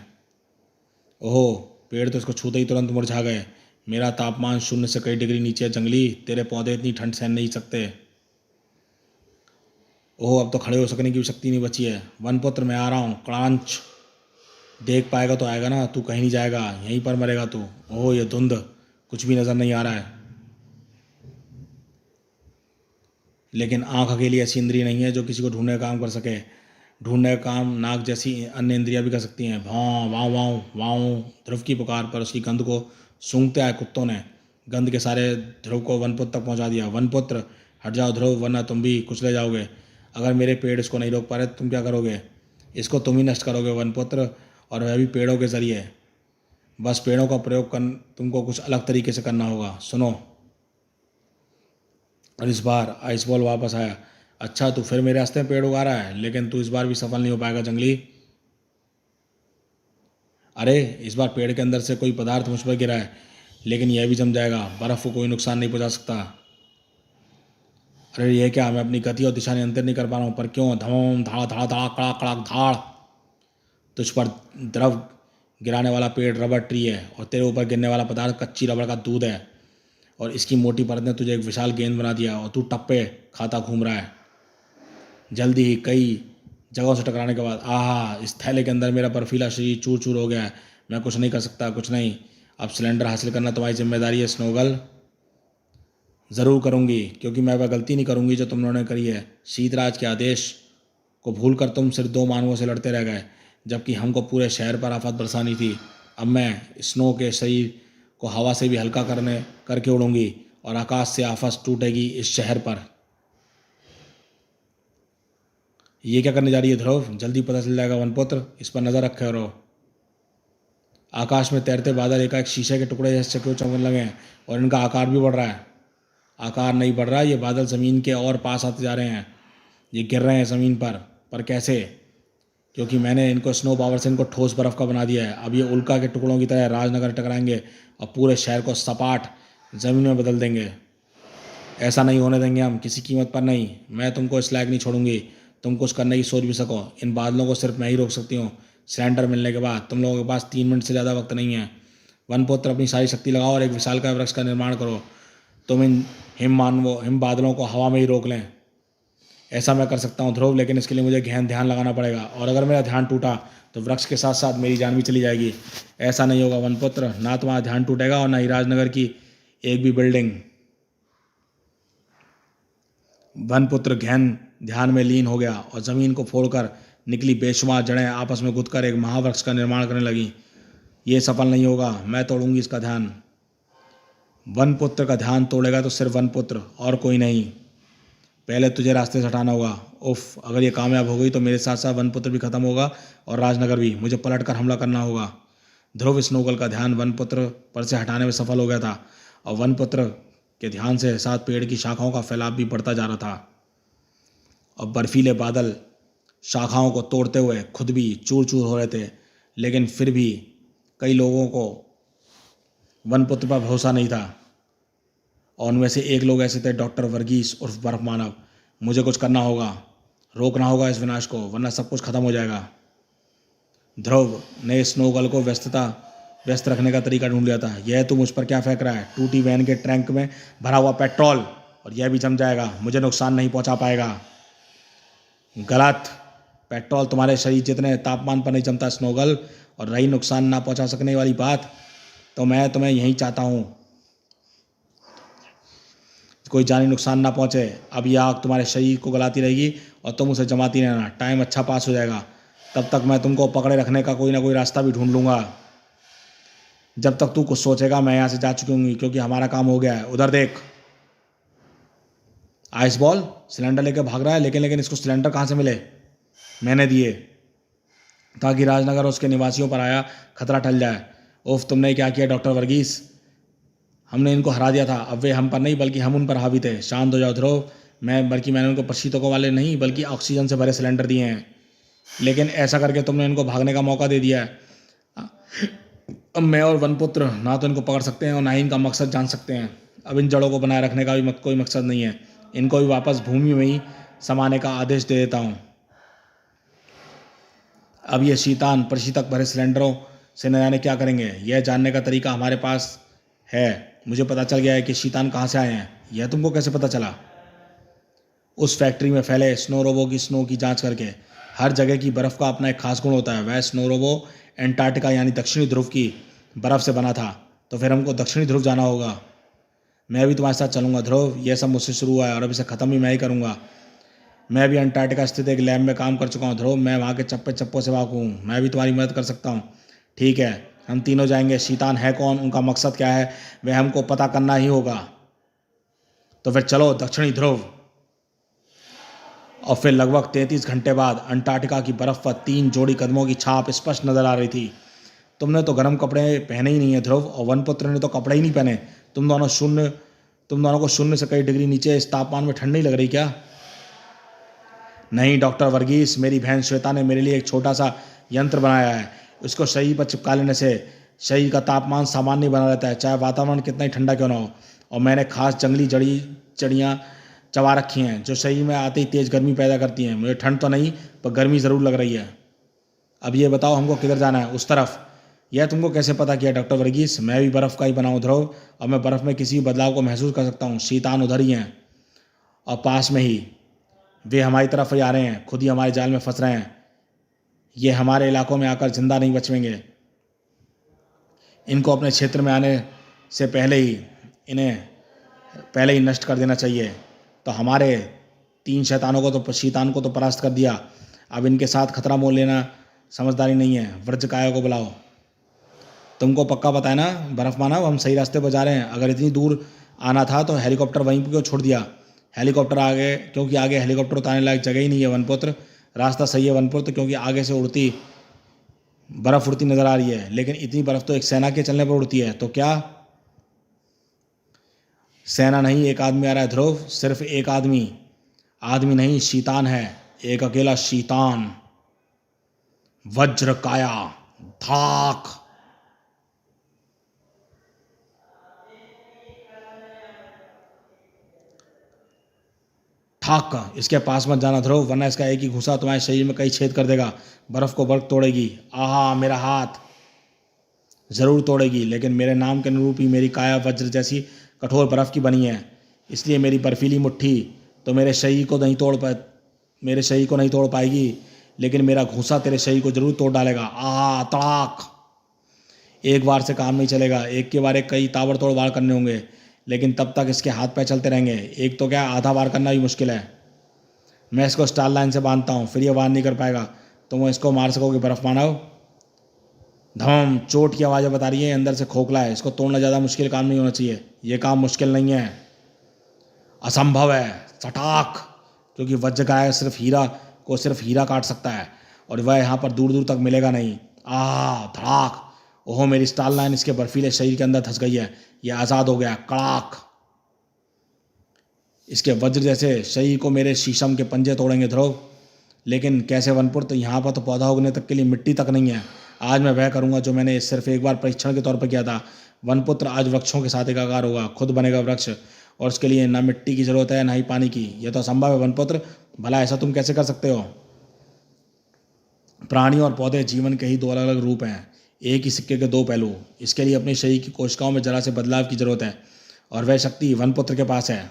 ओहो, पेड़ तो इसको छूते ही तुरंत मुरझा गए। मेरा तापमान 0 से कई डिग्री नीचे है जंगली, तेरे पौधे इतनी ठंड सहन नहीं सकते। ओह, अब तो खड़े हो सकने की भी शक्ति नहीं बची है। वनपुत्र, मैं आ रहा हूँ। क्रांच। देख पाएगा तो आएगा ना, तू कहीं नहीं जाएगा, यहीं पर मरेगा तू। ओह, ये धुंध, कुछ भी नज़र नहीं आ रहा है। लेकिन आँख अकेली ऐसी इंद्रिय नहीं है जो किसी को ढूंढने का काम कर सके। ढूंढने का काम नाक जैसी अन्य इंद्रियां भी कर सकती हैं। भाव वाँव वाँव वाँव। ध्रुव की पुकार पर उसकी गंध को सूंघते आए कुत्तों ने गंध के सारे ध्रुव को वनपुत्र तक पहुंचा दिया। वनपुत्र, हट जाओ ध्रुव, वरना तुम भी कुचले जाओगे। अगर मेरे पेड़ इसको नहीं रोक पा रहे तो तुम क्या करोगे? इसको तुम ही नष्ट करोगे वनपुत्र, और वह भी पेड़ों के जरिए। बस पेड़ों का प्रयोग तुमको कुछ अलग तरीके से करना होगा, सुनो। और इस बार आइस बॉल वापस आया। अच्छा, तू फिर मेरे रास्ते में पेड़ उगा रहा है, लेकिन तू इस बार भी सफल नहीं हो पाएगा जंगली। अरे, इस बार पेड़ के अंदर से कोई पदार्थ मुझ पर गिरा है, लेकिन यह भी जम जाएगा। बर्फ को कोई नुकसान नहीं पहुंचा सकता। अरे यह क्या, मैं अपनी गति और दिशा नियंत्रित नहीं कर पा रहा हूँ। पर क्यों? धम धाड़ धाड़ धाड़ कड़ाक कड़ाक धाड़। तुझ पर द्रव गिराने वाला पेड़ रबर ट्री है, और तेरे ऊपर गिरने वाला पदार्थ कच्ची रबड़ का दूध है, और इसकी मोटी परत ने तुझे एक विशाल गेंद बना दिया, और तू टप्पे खाता घूम रहा है। जल्दी ही कई जगहों से टकराने के बाद इस थैले के अंदर मेरा बर्फीला शरीर चूर चूर हो गया है। मैं कुछ नहीं कर सकता, कुछ नहीं। अब सिलेंडर हासिल करना तुम्हारी जिम्मेदारी है स्नोगल। ज़रूर करूँगी, क्योंकि मैं वह गलती नहीं करूँगी जो तुम लोगों ने करी है। शीतराज के आदेश को भूलकर तुम सिर्फ 2 मानवों से लड़ते रह गए, जबकि हमको पूरे शहर पर आफत बरसानी थी। अब मैं स्नो के शरीर को हवा से भी हल्का करके उड़ूंगी, और आकाश से आफत टूटेगी इस शहर पर। ये क्या करने जा रही है ध्रुव? जल्दी पता चल जाएगा वनपुत्र, इस पर नज़र रखे रहो। आकाश में तैरते बादल एकाएक शीशे के टुकड़े जैसे क्यों चमकने लगे हैं, और इनका आकार भी बढ़ रहा है। आकार नहीं बढ़ रहा, ये बादल ज़मीन के और पास आते जा रहे हैं। ये गिर रहे हैं ज़मीन पर कैसे? क्योंकि मैंने इनको स्नो पावर से इनको ठोस बर्फ़ का बना दिया है। अब ये उल्का के टुकड़ों की तरह राजनगर टकराएंगे और पूरे शहर को सपाट ज़मीन में बदल देंगे। ऐसा नहीं होने देंगे हम, किसी कीमत पर नहीं। मैं तुमको इस लायक नहीं छोड़ूंगी तुम कुछ करने की सोच भी सको। इन बादलों को सिर्फ मैं ही रोक सकती हूँ। सिलेंडर मिलने के बाद तुम लोगों के पास 3 मिनट से ज़्यादा वक्त नहीं है। वनपुत्र, अपनी सारी शक्ति लगाओ और एक विशालकाय वृक्ष का निर्माण करो। तुम इन हिम बादलों को हवा में ही रोक लें। ऐसा मैं कर सकता हूँ ध्रुव, लेकिन इसके लिए मुझे गहन ध्यान लगाना पड़ेगा, और अगर मेरा ध्यान टूटा तो वृक्ष के साथ साथ मेरी जान भी चली जाएगी। ऐसा नहीं होगा वनपुत्र, ना तुम्हारा ध्यान टूटेगा और ना ही राजनगर की एक भी बिल्डिंग। वनपुत्र गहन ध्यान में लीन हो गया और जमीन को फोड़कर निकली बेशुमार जड़ें आपस में गुथकर एक महावृक्ष का निर्माण करने लगी। ये सफल नहीं होगा, मैं तोड़ूंगी इसका ध्यान। वनपुत्र का ध्यान तोड़ेगा तो सिर्फ वनपुत्र और कोई नहीं। पहले तुझे रास्ते से हटाना होगा। उफ, अगर ये कामयाब हो गई तो मेरे साथ साथ वनपुत्र भी खत्म होगा और राजनगर भी। मुझे पलटकर हमला करना होगा। ध्रुव स्नोगल का ध्यान वनपुत्र पर से हटाने में सफल हो गया था और वनपुत्र के ध्यान से साथ पेड़ की शाखाओं का फैलाव भी बढ़ता जा रहा था। और बर्फीले बादल शाखाओं को तोड़ते हुए खुद भी चूर चूर हो रहे थे, लेकिन फिर भी कई लोगों को वनपुत्र पर भरोसा नहीं था, और उनमें से एक लोग ऐसे थे डॉक्टर वर्गीस उर्फ बर्फ मानव। मुझे कुछ करना होगा, रोकना होगा इस विनाश को, वरना सब कुछ खत्म हो जाएगा। ध्रुव ने स्नोगल को व्यस्त रखने का तरीका ढूंढ लिया था। यह तू मुझ पर क्या फेंक रहा है? टूटी वैन के टैंक में भरा हुआ पेट्रोल, और यह भी जम जाएगा, मुझे नुकसान नहीं पहुंचा पाएगा। गलत, पेट्रोल तुम्हारे शरीर जितने तापमान पर नहीं जमता स्नोगल, और रही नुकसान ना पहुंचा सकने वाली बात, तो मैं तुम्हें यहीं चाहता हूं, कोई जानी नुकसान ना पहुंचे। अब यह आग तुम्हारे शरीर को गलाती रहेगी और तुम उसे जमाती रहना। टाइम अच्छा पास हो जाएगा, तब तक मैं तुमको पकड़े रखने का कोई ना कोई रास्ता भी ढूंढ लूंगा। जब तक तू कुछ सोचेगा मैं यहाँ से जा चुकी हूँ, क्योंकि हमारा काम हो गया है। उधर देख, आइस बॉल सिलेंडर लेकर भाग रहा है, लेकिन इसको सिलेंडर कहाँ से मिले? मैंने दिए ताकि राजनगर और उसके निवासियों पर आया खतरा टल जाए। उफ, तुमने क्या किया डॉक्टर वर्गीस? हमने इनको हरा दिया था, अब वे हम पर नहीं बल्कि हम उन पर हावी थे। शांत हो जाओ ध्रुव, मैंने उनको प्रशीतकों वाले नहीं बल्कि ऑक्सीजन से भरे सिलेंडर दिए हैं, लेकिन ऐसा करके तुमने इनको भागने का मौका दे दिया है। अब मैं और वनपुत्र ना तो इनको पकड़ सकते हैं और ना ही इनका मकसद जान सकते हैं। अब इन जड़ों को बनाए रखने का भी कोई मकसद नहीं है, इनको भी वापस भूमि में ही समाने का आदेश दे देता हूँ। अब ये शीतान प्रशीतक भरे सिलेंडरों से न जाने क्या करेंगे, यह जानने का तरीका हमारे पास है। मुझे पता चल गया है कि शीतान कहाँ से आए हैं। यह तुमको कैसे पता चला? उस फैक्ट्री में फैले स्नो रोबो की स्नो की जांच करके। हर जगह की बर्फ़ का अपना एक खास गुण होता है। वह स्नो रोबो एंटार्क्टिका यानी दक्षिणी ध्रुव की बर्फ़ से बना था, तो फिर हमको दक्षिणी ध्रुव जाना होगा। मैं भी तुम्हारे साथ चलूँगा ध्रुव, यह सब मुझसे शुरू हुआ है और अब इसे ख़त्म भी मैं ही करूँगा। मैं भी अंटार्कटिका स्थित एक लैब में काम कर चुका हूँ ध्रुव, मैं वहाँ के चप्पे चप्पों से वाकिफ हूँ। मैं भी तुम्हारी मदद कर सकता हूँ। ठीक है, हम तीनों जाएंगे। शीतान है कौन, उनका मकसद क्या है, वह हमको पता करना ही होगा। तो फिर चलो दक्षिणी ध्रुव। और फिर लगभग 33 घंटे बाद अंटार्कटिका की बर्फ पर 3 जोड़ी कदमों की छाप स्पष्ट नजर आ रही थी। तुमने तो गर्म कपड़े पहने ही नहीं है ध्रुव, और वनपुत्र ने तो कपड़े ही नहीं पहने। तुम दोनों को शून्य से कई डिग्री नीचे इस तापमान में ठंड नहीं लग रही क्या? नहीं डॉक्टर वर्गीस, मेरी बहन श्वेता ने मेरे लिए एक छोटा सा यंत्र बनाया है। उसको शरीर पर चिपका लेने से शरीर का तापमान सामान्य बना रहता है, चाहे वातावरण कितना ही ठंडा क्यों ना हो। और मैंने खास जंगली जड़ियाँ चबा रखी हैं जो शरीर में आते ही तेज़ गर्मी पैदा करती हैं। मुझे ठंड तो नहीं पर गर्मी ज़रूर लग रही है। अब ये बताओ हमको किधर जाना है? उस तरफ। यह तुमको कैसे पता किया डॉक्टर वर्गीस? मैं भी बर्फ़ का ही बनाऊँ ध्रुव, और मैं बर्फ़ में किसी भी बदलाव को महसूस कर सकता हूँ। शीतान उधर ही हैं और पास में ही, वे हमारी तरफ ही आ रहे हैं, खुद ही हमारे जाल में फंस रहे हैं। ये हमारे इलाकों में आकर जिंदा नहीं बचेंगे। इनको अपने क्षेत्र में आने से इन्हें पहले ही नष्ट कर देना चाहिए। तो हमारे 3 शैतानों को तो शीतान को तो परास्त कर दिया, अब इनके साथ खतरा मोल लेना समझदारी नहीं है। वज्रकाय को बुलाओ। तुमको पक्का पता है ना बर्फ मानव, हम सही रास्ते पर जा रहे हैं? अगर इतनी दूर आना था तो हेलीकॉप्टर वहीं पर क्यों छोड़ दिया? हेलीकॉप्टर आगे, क्योंकि आगे हेलीकॉप्टर उतारने लायक जगह ही नहीं है वनपुत्र। रास्ता सही है वनपुत्र, क्योंकि आगे से बर्फ़ उड़ती नजर आ रही है, लेकिन इतनी बर्फ़ तो एक सेना के चलने पर उड़ती है। तो क्या सेना नहीं, एक आदमी आ रहा है ध्रुव, सिर्फ एक आदमी नहीं, शीतान है, एक अकेला शीतान। वज्रकाया, धाक। ठाक, इसके पास मत जाना ध्रुव, वरना इसका एक ही घुसा तुम्हारे शरीर में कई छेद कर देगा। बर्फ को बर्फ तोड़ेगी। आहा, मेरा हाथ जरूर तोड़ेगी, लेकिन मेरे नाम के अनुरूप ही मेरी काया वज्र जैसी कठोर बर्फ की बनी है, इसलिए मेरी बर्फीली मुट्ठी तो मेरे शरीर को नहीं मेरे शरीर को नहीं तोड़ पाएगी, लेकिन मेरा घूंसा तेरे शरीर को जरूर तोड़ डालेगा। तड़ाक। एक बार से काम नहीं चलेगा, एक के बार एक कई ताबड़तोड़ वार करने होंगे, लेकिन तब तक इसके हाथ पैर चलते रहेंगे। एक तो क्या, आधा वार करना भी मुश्किल है। मैं इसको स्टार लाइन से बांधता हूँ, फिर ये वार नहीं कर पाएगा। तुम इसको मार सकोगे बर्फ मानव? धम। चोट की आवाज़ें बता रही है अंदर से खोखला है। इसको तोड़ना ज़्यादा मुश्किल काम नहीं होना चाहिए। ये काम मुश्किल नहीं है, असंभव है। सटाक। क्योंकि वज्रकाय सिर्फ हीरा काट सकता है, और वह यहाँ पर दूर दूर तक मिलेगा नहीं। धड़ाक। ओहो, मेरी स्टार लाइन इसके बर्फीले शरीर के अंदर धंस गई है। यह आज़ाद हो गया। कड़ाक। इसके वज्र जैसे शरीर को मेरे शीशम के पंजे तोड़ेंगे ध्रुव। लेकिन कैसे वनपुत्र? यहाँ पर तो पौधा उगने तक के लिए मिट्टी तक नहीं है। आज मैं वह करूँगा जो मैंने सिर्फ एक बार परीक्षण के तौर पर किया था। वनपुत्र आज वृक्षों के साथ एकाकार होगा, खुद बनेगा वृक्ष, और उसके लिए ना मिट्टी की जरूरत है ना ही पानी की। यह तो असंभव है वनपुत्र। भला ऐसा तुम कैसे कर सकते हो? प्राणी और पौधे जीवन के ही दो अलग अलग रूप हैं, एक ही सिक्के के दो पहलू। इसके लिए अपने शरीर की कोशिकाओं में जरा से बदलाव की जरूरत है, और वह शक्ति वनपुत्र के पास है।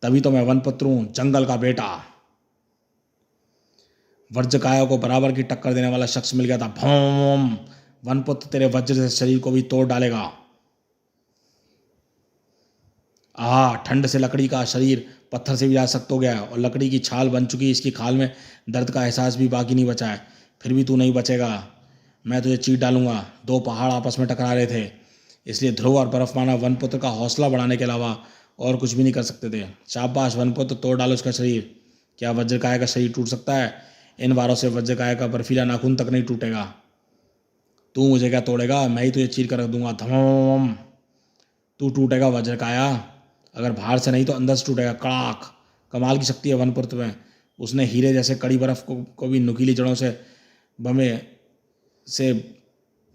तभी तो मैं वनपुत्र हूं, जंगल का बेटा। वज्रकाय को बराबर की टक्कर देने वाला शख्स मिल गया था। भौम। वनपुत्र तेरे वज्र से शरीर को भी तोड़ डालेगा। ठंड से लकड़ी का शरीर पत्थर से भी जा सख्त हो गया है, और लकड़ी की छाल बन चुकी। इसकी खाल में दर्द का एहसास भी बाकी नहीं बचा है। फिर भी तू नहीं बचेगा, मैं तुझे चीर डालूंगा। दो पहाड़ आपस में टकरा रहे थे, इसलिए ध्रुव और बर्फमाना वनपुत्र का हौसला बढ़ाने के अलावा और कुछ भी नहीं कर सकते थे। शाबाश वनपुत्र, तोड़ डालो उसका शरीर। क्या वज्रकाय का शरीर टूट सकता है? इन वारों से वज्रकाय का बर्फीला नाखून तक नहीं टूटेगा। तू मुझे क्या तोड़ेगा? मैं ही तुझे चीर कर रख दूंगा। धम। तू टूटेगा वज्रकाया, अगर बाहर से नहीं तो अंदर से टूटेगा। कड़ाक। कमाल की शक्ति है वनपुत्र में। उसने हीरे जैसे कड़ी बर्फ को भी नुकीली जड़ों से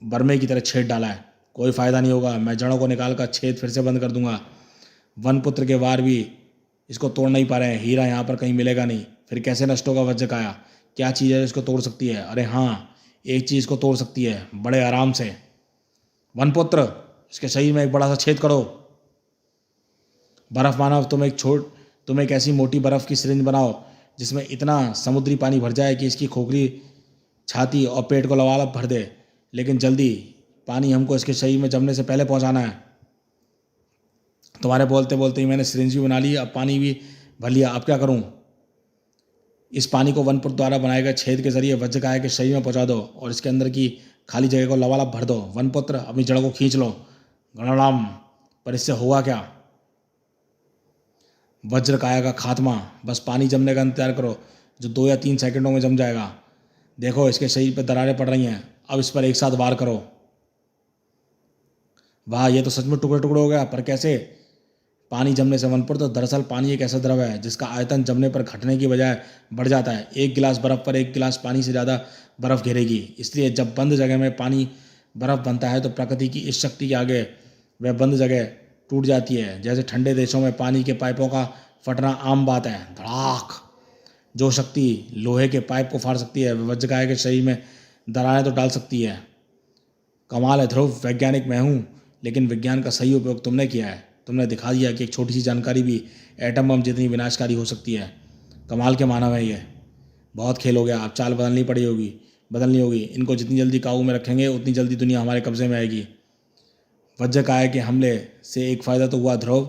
बरमे की तरह छेद डाला है। कोई फायदा नहीं होगा, मैं जड़ों को निकाल कर छेद फिर से बंद कर दूंगा। वनपुत्र के वार भी इसको तोड़ नहीं पा रहे हैं। हीरा यहाँ पर कहीं मिलेगा नहीं, फिर कैसे नष्ट होगा वज्रकाया? क्या चीज़ है इसको तोड़ सकती है? अरे हाँ, एक चीज़ को तोड़ सकती है, बड़े आराम से। वनपुत्र, इसके शरीर में एक बड़ा सा छेद करो। बर्फ मानव, तुम एक ऐसी मोटी बर्फ की सिरिंज बनाओ जिसमें इतना समुद्री पानी भर जाए कि इसकी खोखली, छाती और पेट को लबालब भर दे। लेकिन जल्दी, पानी हमको इसके शरीर में जमने से पहले पहुंचाना है। तुम्हारे बोलते बोलते ही मैंने सिरिंज भी बना ली, अब पानी भी भर लिया। अब क्या करूं? इस पानी को वनपुत्र द्वारा बनाए गए छेद के जरिए वज्रकाय के शरीर में पहुंचा दो, और इसके अंदर की खाली जगह को लबालब भर दो। वनपुत्र, अपनी जड़ को खींच लो। गणराम। पर इससे होगा क्या? वज्रकाय का खात्मा। बस पानी जमने का इंतजार करो, जो 2 या 3 सेकंडों में जम जाएगा। देखो, इसके शरीर पर दरारें पड़ रही हैं। अब इस पर एक साथ वार करो। वाह, ये तो सच में टुकड़े टुकड़े हो गया। पर कैसे? पानी जमने से वनपुत्र, दरअसल पानी एक ऐसा द्रव है जिसका आयतन जमने पर घटने की बजाय बढ़ जाता है। 1 गिलास बर्फ पर 1 गिलास पानी से ज़्यादा बर्फ घेरेगी। इसलिए जब बंद जगह में पानी बर्फ बनता है तो प्रकृति की इस शक्ति के आगे वह बंद जगह टूट जाती है। जैसे ठंडे देशों में पानी के पाइपों का फटना आम बात है। धड़ाक। जो शक्ति लोहे के पाइप को फाड़ सकती है, वह वज्रकाय के शरीर में दरारें तो डाल सकती है। कमाल है ध्रुव, वैज्ञानिक मैं हूँ, लेकिन विज्ञान का सही उपयोग तुमने किया है। तुमने दिखा दिया कि एक छोटी सी जानकारी भी एटम बम जितनी विनाशकारी हो सकती है। कमाल के मानव है ये। बहुत खेल हो गया, अब चाल बदलनी होगी। इनको जितनी जल्दी काबू में रखेंगे उतनी जल्दी दुनिया हमारे कब्जे में आएगी। वज्रकाय के हमले से एक फ़ायदा तो हुआ ध्रुव,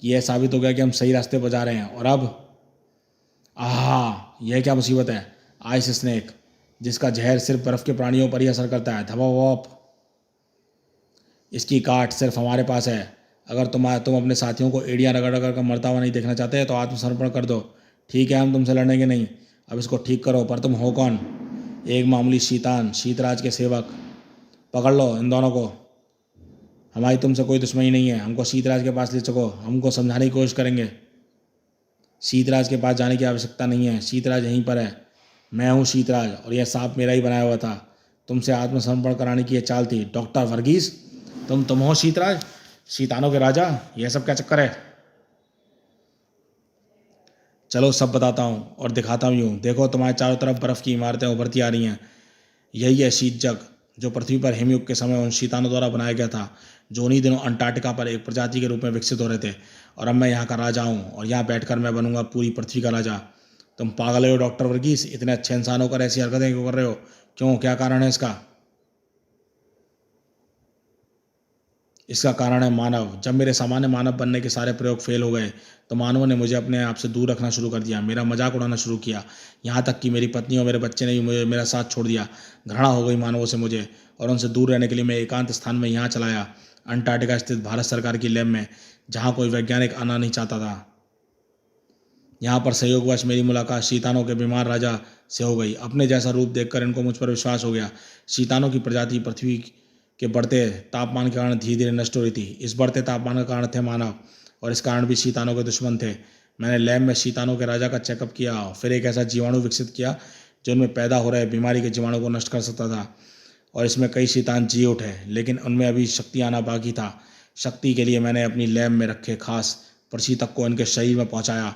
कि यह साबित हो गया कि हम सही रास्ते पर जा रहे हैं। और अब यह क्या मुसीबत है? आइस स्नेक, जिसका जहर सिर्फ बर्फ़ के प्राणियों पर ही असर करता है। धबावॉप। इसकी काट सिर्फ हमारे पास है। अगर तुम अपने साथियों को एड़ियाँ रगड़ रगड़ कर मरता हुआ नहीं देखना चाहते तो आत्मसमर्पण कर दो। ठीक है, हम तुमसे लड़ेंगे नहीं। अब इसको ठीक करो। पर तुम हो कौन? एक मामूली शीतान, शीतराज के सेवक। पकड़ लो इन दोनों को। हमारी तुमसे कोई दुश्मनी नहीं है। हमको शीतराज के पास ले चलो, हमको समझाने की कोशिश करेंगे। शीतराज के पास जाने की आवश्यकता नहीं है, शीतराज यहीं पर है। मैं हूँ शीतराज, और यह सांप मेरा ही बनाया हुआ था। तुमसे आत्मसमर्पण कराने की यह चाल थी। डॉक्टर वर्गीस, तुम हो शीतराज, शीतानों के राजा? यह सब क्या चक्कर है? चलो सब बताता हूँ और दिखाता भी हूँ। देखो, तुम्हारे चारों तरफ बर्फ़ की इमारतें उभरती आ रही हैं। यही है शीत जग, जो पृथ्वी पर हिमयुग के समय उन शीतानों द्वारा बनाया गया था, जो उन्हीं दिनों अंटार्कटिका पर एक प्रजाति के रूप में विकसित हो रहे थे। और अब मैं यहाँ का राजा हूँ, और यहाँ बैठकर मैं बनूंगा पूरी पृथ्वी का राजा। तुम पागल हो डॉक्टर वर्गीस, इतने अच्छे इंसान होकर ऐसी हरकतें क्यों कर रहे हो? क्यों, क्या कारण है इसका? इसका कारण है मानव। जब मेरे सामान्य मानव बनने के सारे प्रयोग फेल हो गए तो मानवों ने मुझे अपने आप से दूर रखना शुरू कर दिया, मेरा मजाक उड़ाना शुरू किया। यहाँ तक कि मेरी पत्नी और मेरे बच्चे ने भी मुझे मेरा साथ छोड़ दिया। घृणा हो गई मानवों से मुझे, और उनसे दूर रहने के लिए मैं एकांत स्थान में यहाँ चलाया, अंटार्कटिका स्थित भारत सरकार की लैब में, जहाँ कोई वैज्ञानिक आना नहीं चाहता था। यहाँ पर संयोगवश मेरी मुलाकात शीतानों के बीमार राजा से हो गई। अपने जैसा रूप देखकर इनको मुझ पर विश्वास हो गया। शीतानों की प्रजाति पृथ्वी के बढ़ते तापमान के कारण धीरे धीरे नष्ट हो रही थी। इस बढ़ते तापमान का कारण थे मानव, और इस कारण भी शीतानों के दुश्मन थे। मैंने लैब में शीतानों के राजा का चेकअप किया, फिर एक ऐसा जीवाणु विकसित किया जो उनमें पैदा हो रहे बीमारी के जीवाणु को नष्ट कर सकता था, और इसमें कई शीतान जी उठे, लेकिन उनमें अभी शक्ति आना बाकी था। शक्ति के लिए मैंने अपनी लैब में रखे खास प्रशीतक को इनके शरीर में पहुंचाया,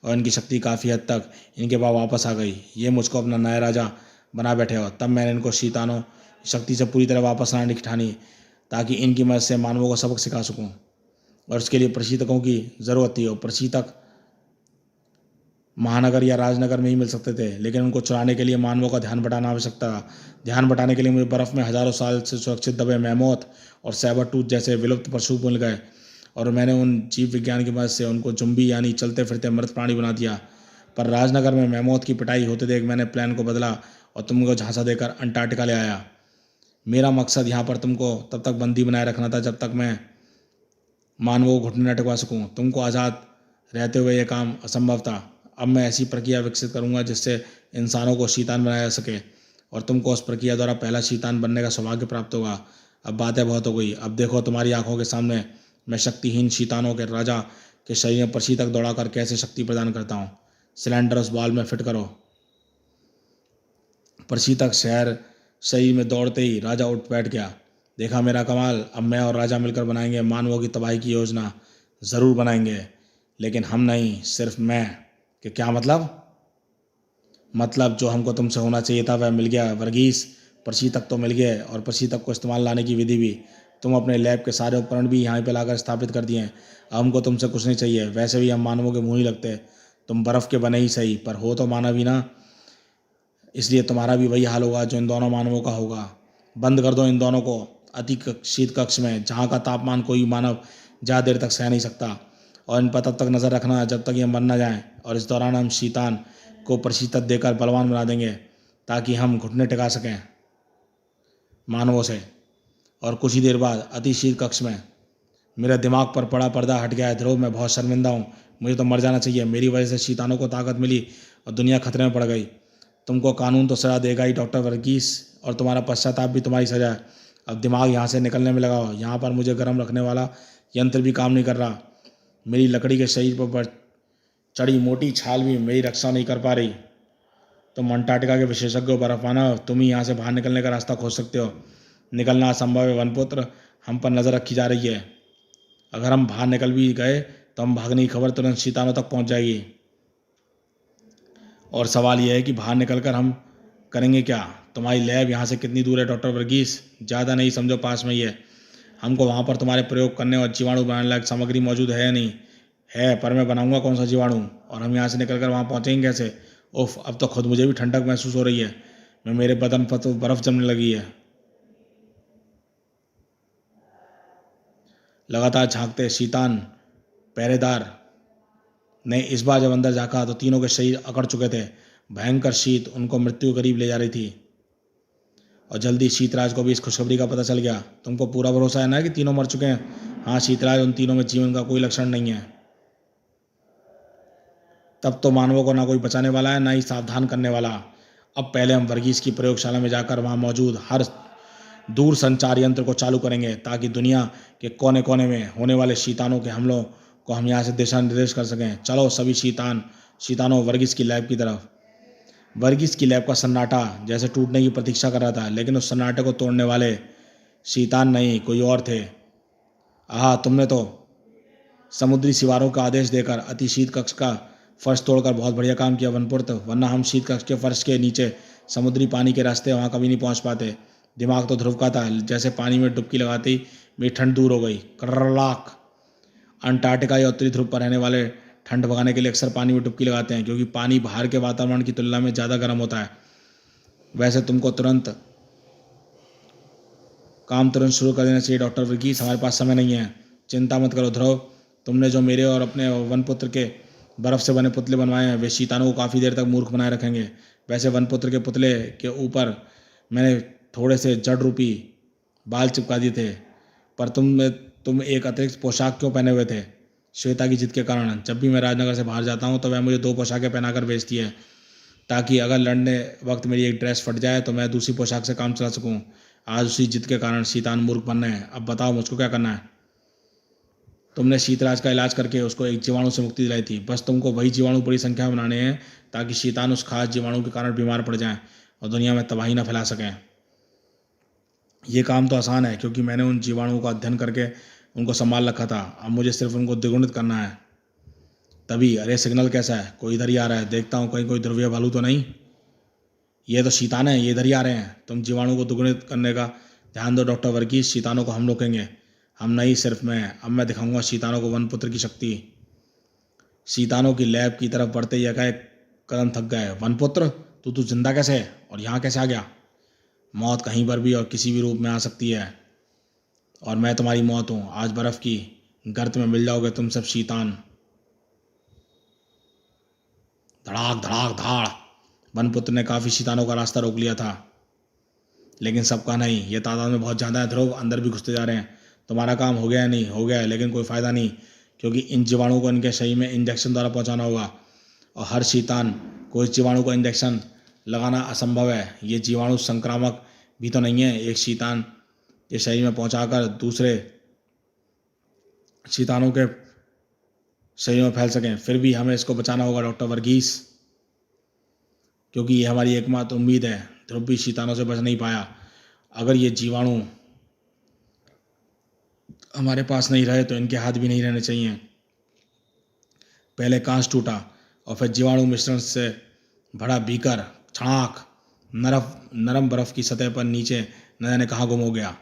और इनकी शक्ति काफ़ी हद तक इनके पास वापस आ गई। ये मुझको अपना नया राजा बना बैठे, और तब मैंने इनको शीतानों शक्ति से पूरी तरह वापस आने की ठानी, ताकि इनकी मदद से मानवों को सबक सिखा सकूं। और उसके लिए प्रशीतकों की ज़रूरत थी, और प्रशीतक महानगर या राजनगर में ही मिल सकते थे, लेकिन उनको चुराने के लिए मानवों का ध्यान बटाना आवश्यकता था। ध्यान बटाने के लिए मुझे बर्फ़ में हज़ारों साल से सुरक्षित दबे मैमोथ और सैबर टूथ जैसे विलुप्त पशु मिल गए, और मैंने उन जीव विज्ञान की मदद से उनको जुम्बी यानी चलते फिरते मृत प्राणी बना दिया। पर राजनगर में मैमोथ की पिटाई होते देख मैंने प्लान को बदला और तुमको झांसा देकर अंटार्कटिका ले आया। मेरा मकसद यहाँ पर तुमको तब तक बंदी बनाए रखना था जब तक मैं मानवों को घुटने न टिकवा सकूं। तुमको आज़ाद रहते हुए यह काम असंभव था। अब मैं ऐसी प्रक्रिया विकसित करूंगा जिससे इंसानों को शैतान बनाया जा सके, और तुमको उस प्रक्रिया द्वारा पहला शैतान बनने का सौभाग्य प्राप्त होगा। अब बातें बहुत हो गई। अब देखो तुम्हारी आंखों के सामने मैं शक्तिहीन शैतानों के राजा के शरीर में प्रशीतक दौड़ाकर कैसे शक्ति प्रदान करता हूँ। सिलेंडर उस बॉल में फिट करो। प्रशीतक शहर शरीर में दौड़ते ही राजा उठ बैठ गया। देखा मेरा कमाल, अब मैं और राजा मिलकर बनाएंगे मानवों की तबाही की योजना। ज़रूर बनाएंगे, लेकिन हम नहीं, सिर्फ मैं। कि क्या मतलब? मतलब जो हमको तुमसे होना चाहिए था वह मिल गया वर्गीस। प्रशीतक तो मिल गए, और प्रशीतक को इस्तेमाल लाने की विधि भी। तुम अपने लैब के सारे उपकरण भी यहाँ पे लाकर स्थापित कर दिए हैं। अब हमको तुमसे कुछ नहीं चाहिए। वैसे भी हम मानवों के मुँह ही लगते। तुम बर्फ़ के बने ही सही, पर हो तो मानव ही ना, इसलिए तुम्हारा भी वही हाल होगा जो इन दोनों मानवों का होगा। बंद कर दो इन दोनों को अति शीत कक्ष में, जहाँ का तापमान कोई मानव ज़्यादा देर तक सह नहीं सकता, और इन पर तब तक नज़र रखना जब तक ये मर न जाएं। और इस दौरान हम शैतान को प्रशीतक देकर बलवान बना देंगे, ताकि हम घुटने टिका सकें मानवों से। और कुछ ही देर बाद अति शीत कक्ष में मेरे दिमाग पर पड़ा पर्दा हट गया है। ध्रुव, मैं बहुत शर्मिंदा हूँ। मुझे तो मर जाना चाहिए। मेरी वजह से शैतानों को ताकत मिली और दुनिया खतरे में पड़ गई। तुमको कानून तो सजा देगा ही डॉक्टर वर्गीस, और तुम्हारा पश्चाताप भी तुम्हारी सजा है। अब दिमाग यहाँ से निकलने में लगाओ। यहाँ पर मुझे गर्म रखने वाला यंत्र भी काम नहीं कर रहा। मेरी लकड़ी के शरीर पर चढ़ी मोटी छाल भी मेरी रक्षा नहीं कर पा रही। तुम अंटार्कटिका के विशेषज्ञ हो बर्फाना, तुम ही यहाँ से बाहर निकलने का रास्ता खोज सकते हो। निकलना असंभव है वनपुत्र, हम पर नज़र रखी जा रही है। अगर हम बाहर निकल भी गए तो हम भागने की खबर तुरंत शैतानों तक पहुँच जाएगी। और सवाल यह है कि बाहर निकलकर हम करेंगे क्या? तुम्हारी लैब यहाँ से कितनी दूर है डॉक्टर वर्गीस? ज़्यादा नहीं, समझो पास में ही है। हमको वहाँ पर तुम्हारे प्रयोग करने और जीवाणु बनाने लायक सामग्री मौजूद है या नहीं? है, पर मैं बनाऊंगा कौन सा जीवाणु? और हम यहाँ से निकलकर वहाँ पहुँचेंगे कैसे? उफ, अब तो खुद मुझे भी ठंडक महसूस हो रही है। मेरे बदन पर तो बर्फ़ जमने लगी है। लगातार झांकते शैतान पहरेदार ने इस बार जब अंदर झांका तो तीनों के शरीर अकड़ चुके थे। भयंकर शीत उनको मृत्यु के करीब ले जा रही थी, और जल्दी शीतराज को भी इस खुशखबरी का पता चल गया। तुमको पूरा भरोसा है ना कि तीनों मर चुके हैं? हाँ शीतराज, उन तीनों में जीवन का कोई लक्षण नहीं है। तब तो मानवों को ना कोई बचाने वाला है, ना ही सावधान करने वाला। अब पहले हम वर्गीस की प्रयोगशाला में जाकर वहाँ मौजूद हर दूर संचार यंत्र को चालू करेंगे, ताकि दुनिया के कोने कोने में होने वाले शैतानों के हमलों को हम यहाँ से दिशा निर्देश कर सकें। चलो सभी शैतानों वर्गीस की लैब की तरफ। वर्गीस की लैब का सन्नाटा जैसे टूटने की प्रतीक्षा कर रहा था, लेकिन उस सन्नाटे को तोड़ने वाले शैतान नहीं, कोई और थे। आहा, तुमने तो समुद्री सिवारों का आदेश देकर अति शीत कक्ष का फर्श तोड़कर बहुत बढ़िया काम किया वनपुत्र, वरना हम शीत कक्ष के फर्श के नीचे समुद्री पानी के रास्ते वहाँ कभी नहीं पहुँच पाते। दिमाग तो ध्रुव का था, जैसे पानी में डुबकी लगाते ही मेरी ठंड दूर हो गई। कर्रलाक। अंटार्कटिका या उत्तरी ध्रुव पर रहने वाले ठंड भगाने के लिए अक्सर पानी में डुबकी लगाते हैं, क्योंकि पानी बाहर के वातावरण की तुलना में ज़्यादा गर्म होता है। वैसे तुमको काम तुरंत शुरू कर देना चाहिए डॉक्टर वर्गीस, हमारे पास समय नहीं है। चिंता मत करो ध्रुव, तुमने जो मेरे और अपने वनपुत्र के बर्फ़ से बने पुतले बनवाए हैं वे शैतानों को काफ़ी देर तक मूर्ख बनाए रखेंगे। वैसे वनपुत्र के पुतले के ऊपर मैंने थोड़े से जड़ रूपी बाल चिपका दिए थे, पर तुम एक अतिरिक्त पोशाक क्यों पहने हुए थे? श्वेता की जिद के कारण। जब भी मैं राजनगर से बाहर जाता हूँ तो वह मुझे 2 पोशाकें पहनाकर भेजती है, ताकि अगर लड़ने वक्त मेरी एक ड्रेस फट जाए तो मैं दूसरी पोशाक से काम चला सकूँ। आज उसी जिद के कारण शैतान मूर्ख बनना है। अब बताओ मुझको क्या करना है? तुमने शीतराज का इलाज करके उसको एक जीवाणु से मुक्ति दिलाई थी। बस तुमको वही जीवाणु बड़ी संख्या में बनाने हैं, ताकि शैतान उस खास जीवाणु के कारण बीमार पड़ जाएं और दुनिया में तबाही न फैला सकें। ये काम तो आसान है, क्योंकि मैंने उन जीवाणुओं का अध्ययन करके उनको संभाल रखा था। अब मुझे सिर्फ उनको द्विगुणित करना है। तभी अरे सिग्नल कैसा है? कोई इधर ही आ रहा है, देखता हूँ कहीं कोई ध्रुवीय भालू तो नहीं। ये तो शैतान है, ये इधर ही आ रहे हैं। तुम जीवाणु को दुगुणित करने का ध्यान दो डॉक्टर वर्गीस, शैतानों को हम रोकेंगे। हम नहीं, सिर्फ मैं। अब मैं दिखाऊंगा शैतानों को वनपुत्र की शक्ति। शैतानों की लैब की तरफ बढ़ते ही एकाएक कदम थक गए। वनपुत्र, तू जिंदा कैसे है और यहाँ कैसे आ गया? मौत कहीं पर भी और किसी भी रूप में आ सकती है, और मैं तुम्हारी मौत हूँ। आज बर्फ की गर्त में मिल जाओगे तुम सब शैतान। धड़ाक धड़ाक धाड़। वनपुत्र ने काफ़ी शैतानों का रास्ता रोक लिया था, लेकिन सबका नहीं। ये तादाद में बहुत ज़्यादा है ध्रुव, अंदर भी घुसते जा रहे हैं। तुम्हारा काम हो गया है? नहीं हो गया है, लेकिन कोई फ़ायदा नहीं, क्योंकि इन जीवाणुओं को इनके शरीर में इंजेक्शन द्वारा पहुंचाना होगा, और हर शैतान को इस जीवाणु को इंजेक्शन लगाना असंभव है। ये जीवाणु संक्रामक भी तो नहीं है, एक शैतान के शरीर में पहुंचाकर दूसरे शैतानों के शरीर में फैल सकें। फिर भी हमें इसको बचाना होगा डॉक्टर वर्गीस, क्योंकि ये हमारी एकमात्र उम्मीद है। ध्रुव भी शैतानों से बच नहीं पाया। अगर ये जीवाणु हमारे पास नहीं रहे तो इनके हाथ भी नहीं रहने चाहिए। पहले कांच टूटा और फिर जीवाणु मिश्रण से भरा बीकर छड़ाक नरम बर्फ की सतह पर नीचे न जाने कहाँ गुम हो गया।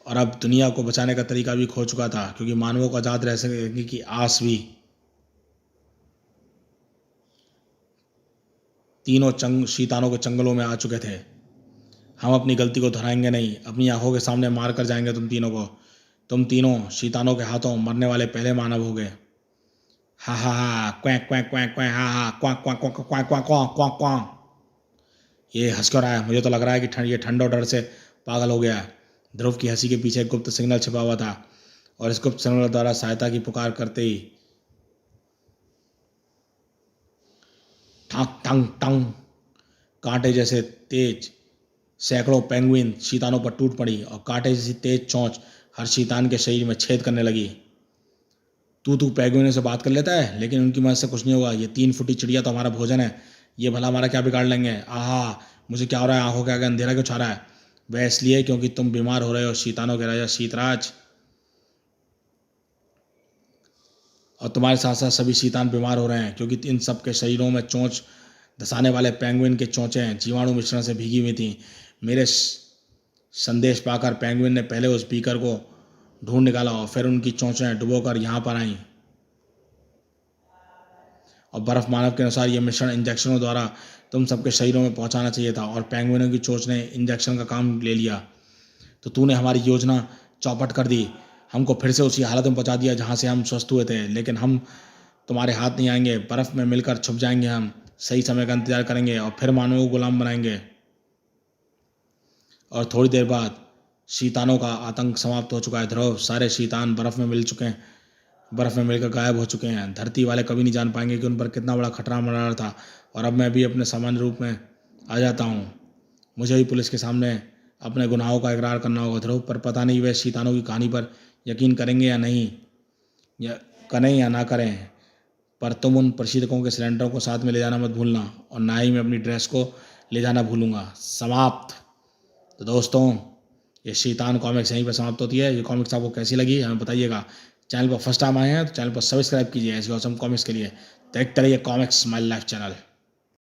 और अब दुनिया को बचाने का तरीका भी खो चुका था, क्योंकि मानवों को आज़ाद रह सके की आस भी। तीनों शैतानों के चंगलों में आ चुके थे। हम अपनी गलती को दोहराएंगे नहीं, अपनी आंखों के सामने मार कर जाएंगे तुम तीनों को। तुम तीनों शैतानों के हाथों मरने वाले पहले मानव हो गए। हा हा हा, क्वैक क्वैक क्वैक क्वैक, हा हा, quack quack quack quack quack quack quack quack. ये हंस क्यों रहा है? मुझे तो लग रहा है कि ये ठंड और डर से पागल हो गया है। ध्रुव की हंसी के पीछे एक गुप्त सिग्नल छिपा हुआ था, और इस गुप्त सिग्नल द्वारा सहायता की पुकार करते ही ठंग टंग टंग कांटे जैसे तेज सैकड़ों पेंगुइन शैतानों पर टूट पड़ी, और कांटे जैसी तेज चोंच हर शैतान के शरीर में छेद करने लगी। तू पेंगुइनों से बात कर लेता है, लेकिन उनकी मदद से कुछ नहीं होगा। ये 3 फुटी चिड़िया तो हमारा भोजन है, ये भला हमारा क्या बिगाड़ लेंगे? आहा, मुझे क्या हो रहा है? आंखों के आगे अंधेरा क्यों छा रहा है? वह इसलिए क्योंकि तुम बीमार हो रहे हो शैतानों के राजा शीतराज, और तुम्हारे साथ साथ सभी शैतान बीमार हो रहे हैं, क्योंकि इन सब के शरीरों में चोंच धसाने वाले पेंगुइन के चोंचें जीवाणु मिश्रण से भीगी हुई थीं। मेरे संदेश पाकर पेंगुइन ने पहले उस बीकर को ढूंढ निकाला, और फिर उनकी चोंचें डुबोकर यहाँ पर आईं। और बर्फ मानव के अनुसार यह मिश्रण इंजेक्शनों द्वारा तुम सबके शरीरों में पहुंचाना चाहिए था, और पेंगुइनों की चोंच ने इंजेक्शन का काम ले लिया। तो तूने हमारी योजना चौपट कर दी, हमको फिर से उसी हालत में पहुंचा दिया जहां से हम स्वस्थ हुए थे। लेकिन हम तुम्हारे हाथ नहीं आएंगे, बर्फ में मिलकर छुप जाएंगे। हम सही समय का इंतजार करेंगे और फिर मानवों को गुलाम बनाएंगे। और थोड़ी देर बाद शैतानों का आतंक समाप्त हो चुका है ध्रुव। सारे शैतान बर्फ में मिलकर गायब हो चुके हैं। धरती वाले कभी नहीं जान पाएंगे कि उन पर कितना बड़ा खतरा मंडरा था। और अब मैं भी अपने सामान्य रूप में आ जाता हूँ। मुझे भी पुलिस के सामने अपने गुनाहों का इकरार करना होगा ध्रुव, पर पता नहीं वे शैतानों की कहानी पर यकीन करेंगे या नहीं, या करें या ना करें। पर तुम उन प्रशीतकों के सिलेंडरों को साथ में ले जाना मत भूलना, और ना ही मैं अपनी ड्रेस को ले जाना भूलूंगा। समाप्त। तो दोस्तों, ये शैतान कॉमिक्स यहीं पर समाप्त होती है। ये कॉमिक्स आपको कैसी लगी हमें बताइएगा। चैनल पर फर्स्ट टाइम आए हैं तो चैनल पर सब्सक्राइब कीजिए ऐसे ऑसम कॉमिक्स के लिए। देखते रहिए कॉमिक्स माय लाइफ चैनल।